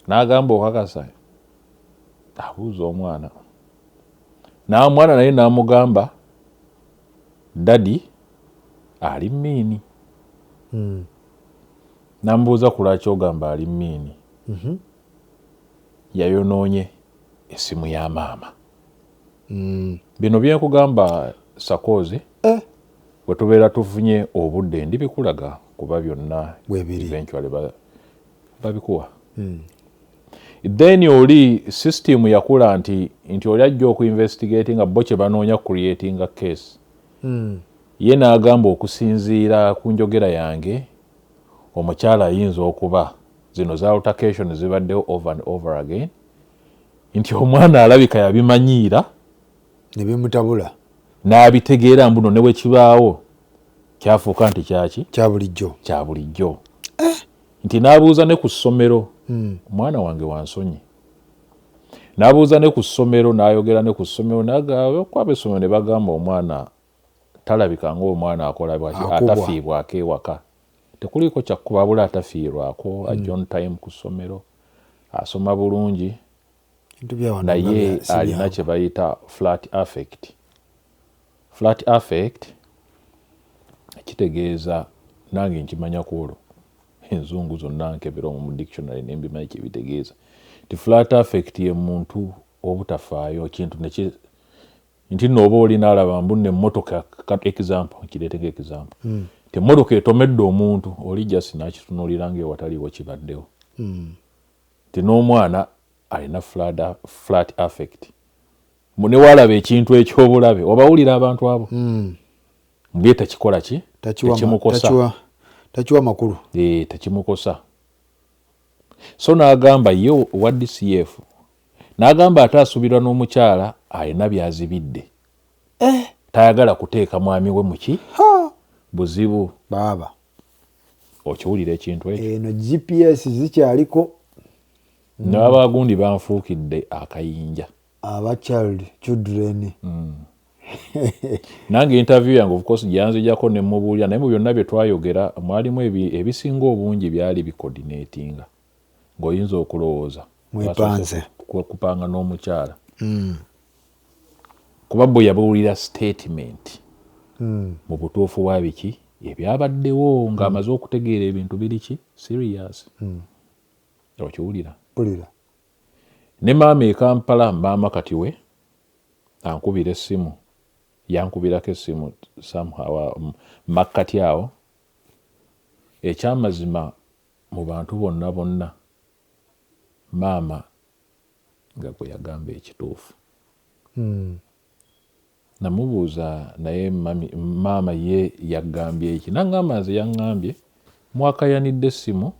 S1: n'agamba okakasa. Abuuza omwana. N'omwana naye n'amugamba dadi ali miini. N'amubuuza ku lwaki ogamba ali miini. Yayonoonye essimu ya maama. Bino byenkugamba Sakoze bwe tubeera tufunye obudde ndibikulaga kuba byonna eventually babikuwa. Then oli system yakula nti oli ajja okuinvestigate nga bo kye banoonya creating a case. Ye n'agamba okusinziira ku njogera yange omukyala ayinza okuba zino za altercation zibaddewo over and over again nti omwana alabika yabimanyiira
S3: ne bimutabula
S1: n'abitegeera mbuno ne bwe kibaawo kyafuuka nti kyaki kya bulijjo. Nti n'abuuza ne ku ssomero omwana wange wansonyi. N'abuuza ne ku ssomero n'ayogera ne ku ssomero n'agamba essomero ne bagamba omwana talabika ng'omwana akola bwaki atafiibwako ewaka. Tekuliko kyakubabula atafiirwako ajja on time ku ssomero asoma bulungi naye alina kye bayita flat affect. Flat affect kitegeeza nange nkimanya ku olwo enzungu zonna nkebera mu dictionary nembimanyi kye bitegeeza. Ti flat affect ye muntu obutafaayo kintu nti nooba olina alaba mbunne emmotoka example nkireeteko example. Ti emmotoka etomedde omuntu oli jasi nakitunuulira ng'ewataliwo kibaddewo. Ti n'omwana alina flat affect. Ne walaba ekintu ekyobulabe obawulira abantu abo mbye tekikola ki tekimukosa
S3: takiwa makulu
S1: tekimukosa. So n'agamba ye wa DCF n'agamba ate asubirwa n'omukyala alina byazibidde tayagala kuteeka mwami we muki buzibu.
S3: Baba
S1: okiwulira ekintu ekyo
S3: eno GPS zikyaliko
S1: n'abagundi banfuukidde akayinja
S3: aba children.
S1: Nange interview yange of course gyanzijako ne mubuulira naye mu byonna bye twayogera mwalimu ebisinga obungi byali bicoordinatinga ng'oyinza okulowooza
S3: mwepanze
S1: kupanga n'omukyala kuba bwe yabuulira statement mu butuufu bwa biki ebyabaddewo ng'amaze okutegeera ebintu biri ki serious. Okiwulira ne maama e Kampala maama kati we ankubira essimu yankubirako essimu somehow makkati awo ekyamazima mu bantu bonna maama nga gwe yagamba ekituufu. Namubuuza naye maama ye yagambye eki nangamba nze yaŋŋambye mwakayanidde essimu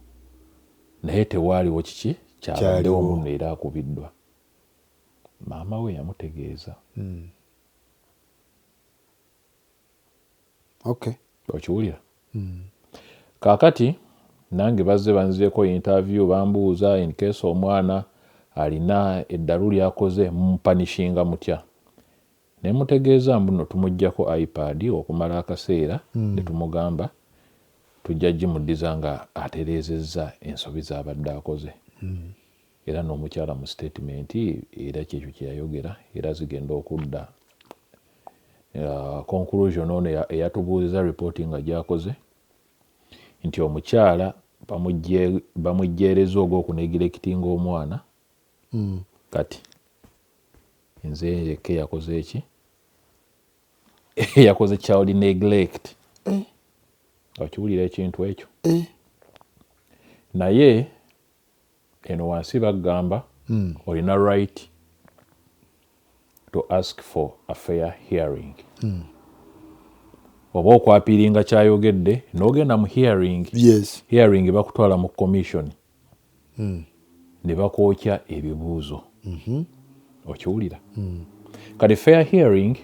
S1: naye tewaaliwo kiki kyabaddewo munno era akubiddwa. maama we yamutegeeza.
S3: Okay.
S1: Okiwulira? Kaakati nange bazze banzizeeko interview bambuuza in case omwana alina eddalu lyakoze mumpanishinga mutya. Ne mutegeeza mbuno tumuggyako iPad okumala akaseera ne tumugamba tujja gimuddiza nga atereezezza ensobi z'abadde akoze. Era n'omukyala mu statement era kyekyo kye yayogera era zigenda okudda conclusion ono eyatubuuliza reporting nga gyakoze nti omukyala bamugjeereza ogw'okunegirekitinga omwana. Kati nze yekka yakoze eki? Yakoze child neglect. Okiwulira ekintu ekyo? Naye eno wansi bagamba olina right to ask for a fair hearing. Oba okwapiiringa kyayogedde n'ogenda mu hearing.
S3: Yes.
S1: Hearing bakutwala mu commission ne bakwokya ebibuuzo. Okiwulira? Kati fair hearing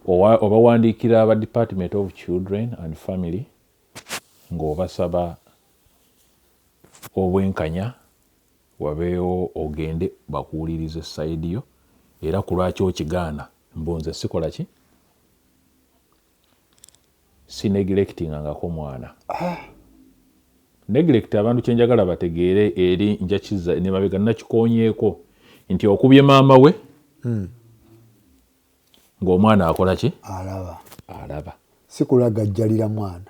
S1: oba wandiikira aba Department of Children and Family ng'obasaba obwenkanya wabeewo ogende bakuwulirize sayidi yo era ku lwaki okigaana mbunze sikola ki? Si neglectingangako mwana. Neglect abantu kyenjagala bategeere eri njakiza ne mabega nakikoonyeeko nti okubye maama we ng'omwana akola ki? Alaba.
S3: Si kulagajjalira mwana.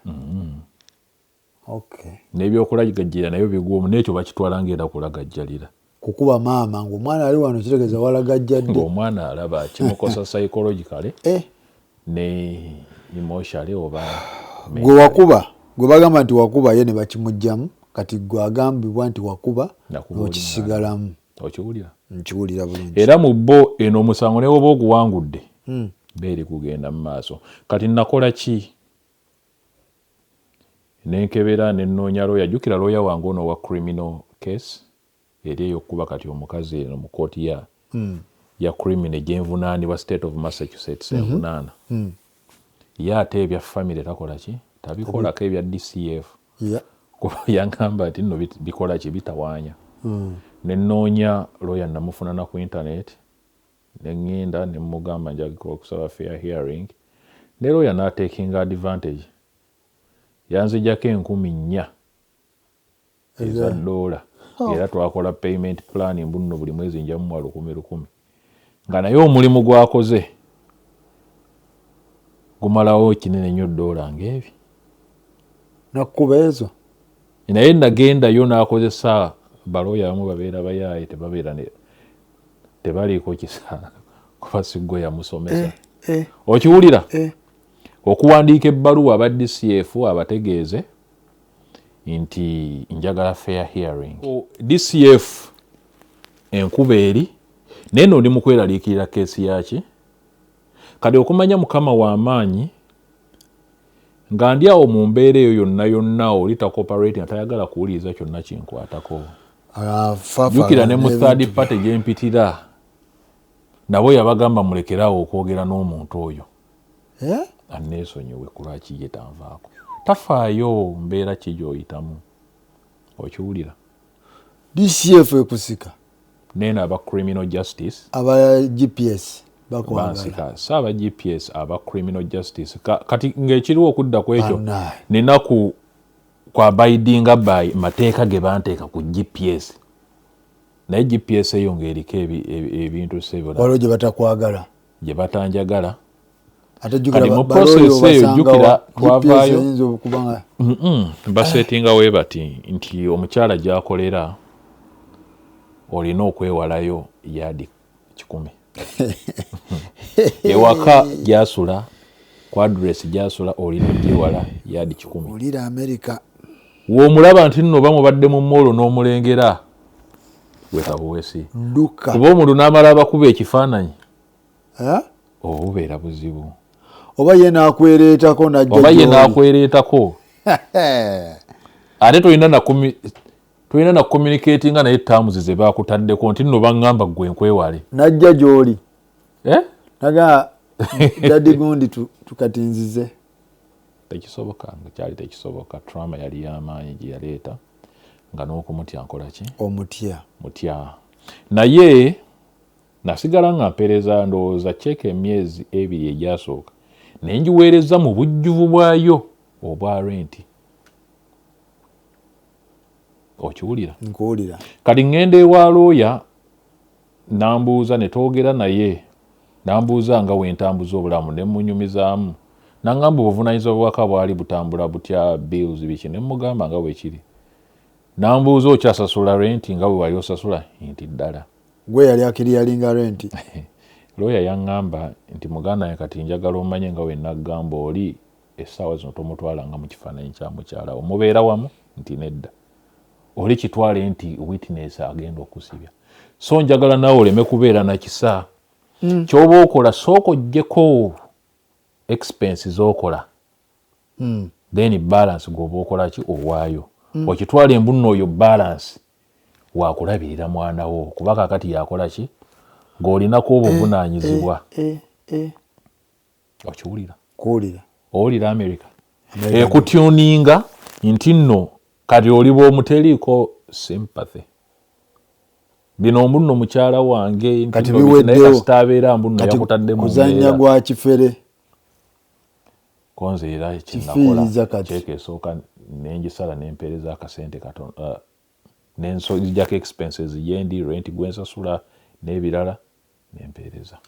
S3: Okay.
S1: N'ebyokulagajjalira nayo bigumu n'ekyo bakitwala ng'era kulagajjalira.
S3: Kukuba maama ng'omwana ali wano kitegeeza walagajjadde.
S1: Ng'omwana alaba kimukosa psychologically ne emotionally oba
S3: gwe wakuba gwe bagamba nti wakuba ye ne bakimugjamu kati gwe agambibwa nti wakuba n'okisigalamu.
S1: Okiwulira?
S3: Nkiwulira bulungi.
S1: Era mu bo eno omusango ne woba oguwangudde beeri kugenda mu maaso. Kati nakola ki? Nenkebera ne nnoonya lawyer. Jjukira lawyer wange ono wa criminal case eri ey'okuba kati omukazi eno mu kooti ya criminal gyenvunaanibwa state of Massachusetts envunaana. Ye ate ebya family takola ki? Tabikolako ebya DCF. Kuba yangamba nti nno bikola ki? Bitawaanya. Ne nnoonya lawyer namufuna ku internet ne ŋŋenda ne mugamba njagala okusaba fair hearing. Ne lawyer n'atekinga advantage. Yanzijjako 4,000 eza $. Era twakola payment plan mbuno buli mwezi nja mu 1,000 nga naye omulimu gwakoze gumalawo kinene nnyo $. Ng'ebi
S3: nakkuba ezo
S1: naye nagendayo n'akozesa baloya abamu babeera bayaaye tebaliiko kisa kuba sigwe yamusomesa. Okiwulira? Okuwandiika ebbaluwa aba DCF abategeeze nti njagala fair hearing. DCF enkuba eri naye n'oli mu kweraliikirira keesi yaki? Kati okumanya mukama w'amaanyi nga ndi awo mu mbeera eyo yonna oli takooperating atayagala kuwuliriza kyonna kinkwatako. Jjukira ne mu third party gye mpitira nabo yabagamba mulekerawo okwogera n'omuntu oyo. Anneesonyiwe ku lwaki ye tanvaako. Tafaayo mbeera ki gy'oyitamu. Okiwulira?
S3: DCF ekusika.
S1: Nena aba criminal justice.
S3: Aba GPS.
S1: Bansika. Saaba GPS aba criminal justice. Kati ng'ekiriwo okudda ku ekyo nina ku abidinga by mateeka ge banteeka ku GPS. Naye GPS eyo ng'eriko ebintu sebo.
S3: Waliwo gye batakwagala.
S1: Gye batanjagala.
S3: Kati
S1: mu process eyo jjukira twavaayo basetingawo bati nti omukyala gy'akolera olina okwewalayo yadi 10. Ewaka gy'asula ku address gy'asula olina gyewala yadi 10.
S3: Olira America.
S1: W'omulaba nti nno bamubadde mu moolo n'omulengera wetabuwesi. Kuba omuntu n'amala abakuba ekifaananyi obubeera buzibu.
S3: Oba ye n'akwereetako
S1: ate tolina tulina na communicatinga naye terms ze bakutaddeko nti nno baŋŋamba ggwe nkwewale
S3: najja gy'oli naga dadi gundi tukatinzize
S1: tekisoboka nga kyali tekisoboka trauma yali y'amaanyi gye yaleeta nga n'okumutya nkola ki mutya naye nasigala nga mpeereza ndowooza ceeka emyezi 2 egyasooka naye ngiweereza mu bujjuvu bwayo obwa renti. Okiwulira?
S3: Nkuwulira.
S1: Kati ŋŋenda ewa looya nambuuza ne twogera naye nambuuza nga wentambuza obulamu ne munyumizaamu naŋŋamba obuvunaanyizibwa bw'obubaka bwali butambula butya bills biki ne mugamba nga bwe kiri. Nambuuza okyasasula renti nga bwe wali osasula nti ddala.
S3: Gwe yali akiriyalinga renti.
S1: Looya yaŋŋamba nti muganda wange kati njagala omanye nga we naggamba oli essaawa zino tomutwalanga mu kifaananyi kya mukyala wo mubeera wamu nti nedda. Oli kitwale nti witness agenda okusibya. So njagala naawe oleme kubeera na kisa. Ky'oba okola sooka oggyeko expenses z'okola. Then balance gw'oba okola ki owaayo. Okitwala embunno oyo balance waakulabirira mwana wo kuba kaakati yakola ki ng'olinako obuvunaanyizibwa. Okiwulira?
S3: Kuwulira.
S1: Owulira America? Ekutuninga nti nno kati oli bw'omuteriiko sympathy. Bino mbunno mukyala wange
S3: kati biweddewo
S1: sitaabeera mbunno yakutadde mu
S3: kuzannya gwa kifere.
S1: Konzeera ekinakola ceeka esooka nengisala nempeereza akasente katono nensojjako expenses yendi rent gwensasula n'ebirala nempeereza.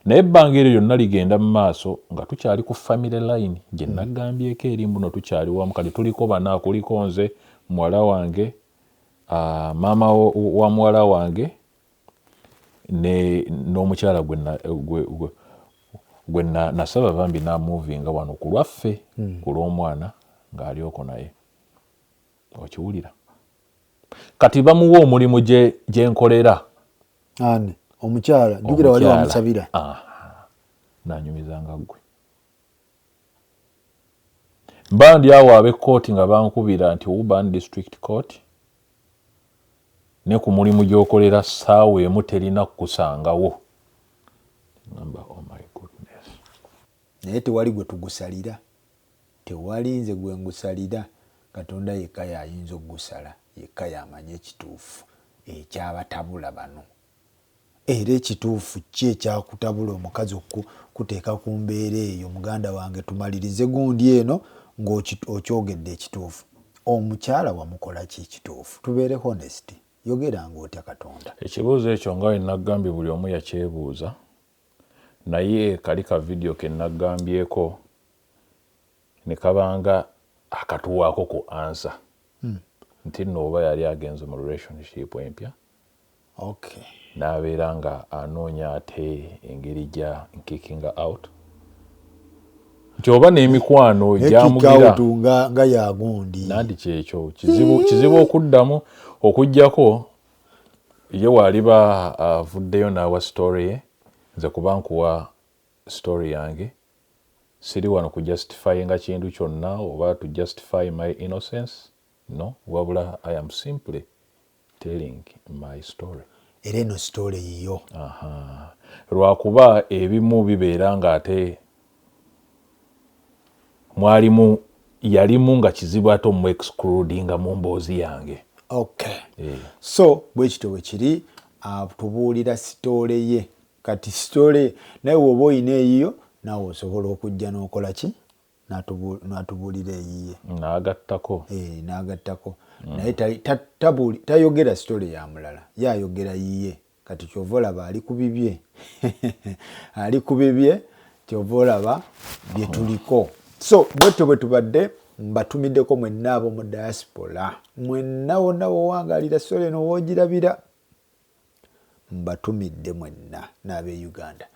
S1: Naye ebbanga eryo lyonna ligenda mu maaso nga tukyali ku family line gye nagambyeko eri mbuno tukyali wamu kati tuliko bana kuliko nze muwala wange maama wa muwala wange n'omukyala gwe nasaba bambi namuvinga wano ku lwaffe ku lw'omwana ng'alyoko naye. Okiwulira? Kati bamuwa omulimu gye nkolera.
S3: Ani omukyala jjukira wali wamusabira.
S1: Nanyumizanga ggwe. Mba ndi awo ab'ekkooti nga bankubira nti Uban District Court ne ku mulimu gy'okolera ssaawa emu terina kukusangawo. Ngamba oh my goodness.
S3: Naye tewali gwe tugusalira. Tewali nze gwe ngusalira. Katonda yekka y'ayinza okugusala. Yekka y'amanyi ekituufu ekyabatabula bano. Era ekituufu ki ekyakutabula omukazi okuteeka ku mbeera eyo muganda wange tumalirize gundi eno ng'okyogedde ekituufu. Omukyala wamukola ki ekituufu? Tubeere honest. Yogera ng'otya Katonda.
S1: Ekibuuzo ekyo nga we nagambye buli omu yakyebuuza. Naye kali ka video ke nagambyeko ne kabanga akatuwaako ku answer. Nti nno oba yali agenze mu relationship empya.
S3: Okay.
S1: N'abeera nga anoonya ate engeri gya kicking out. Nti oba n'emikwano gyamugira
S3: nga yagundi.
S1: Nandi kyekyo kizibu okuddamu okuggyako ye waliba avuddeyo n'awa story ye nze kuba nkuwa story yange siri wano ku justify nga kintu kyonna oba to justify my innocence no wabula I am simply telling my story.
S3: Era eno story yiyo.
S1: Lwakuba ebimu bibeera nga ate mwalimu yalimu nga kizibu ate omu excludinga mu mboozi yange.
S3: Okay. So bwe kityo bwe kiri tubuulira story ye. Kati story naye woba oyina eyiyo naawe osobola okujja n'okola ki n'atubuulira eyiye.
S1: N'agattako.
S3: N'agattako. Naye tayogera story ya mulala. Yayogera yiye. Kati kyova olaba ali ku bibye. Ali ku bibye kyova olaba bye tuliko. So bwetyo bwe tubadde mbatumiddeko mwenna abo mu diaspora. Mwenna wonna wowangaalira story eno woogirabira. Mbatumidde mwenna n'ab'e Uganda.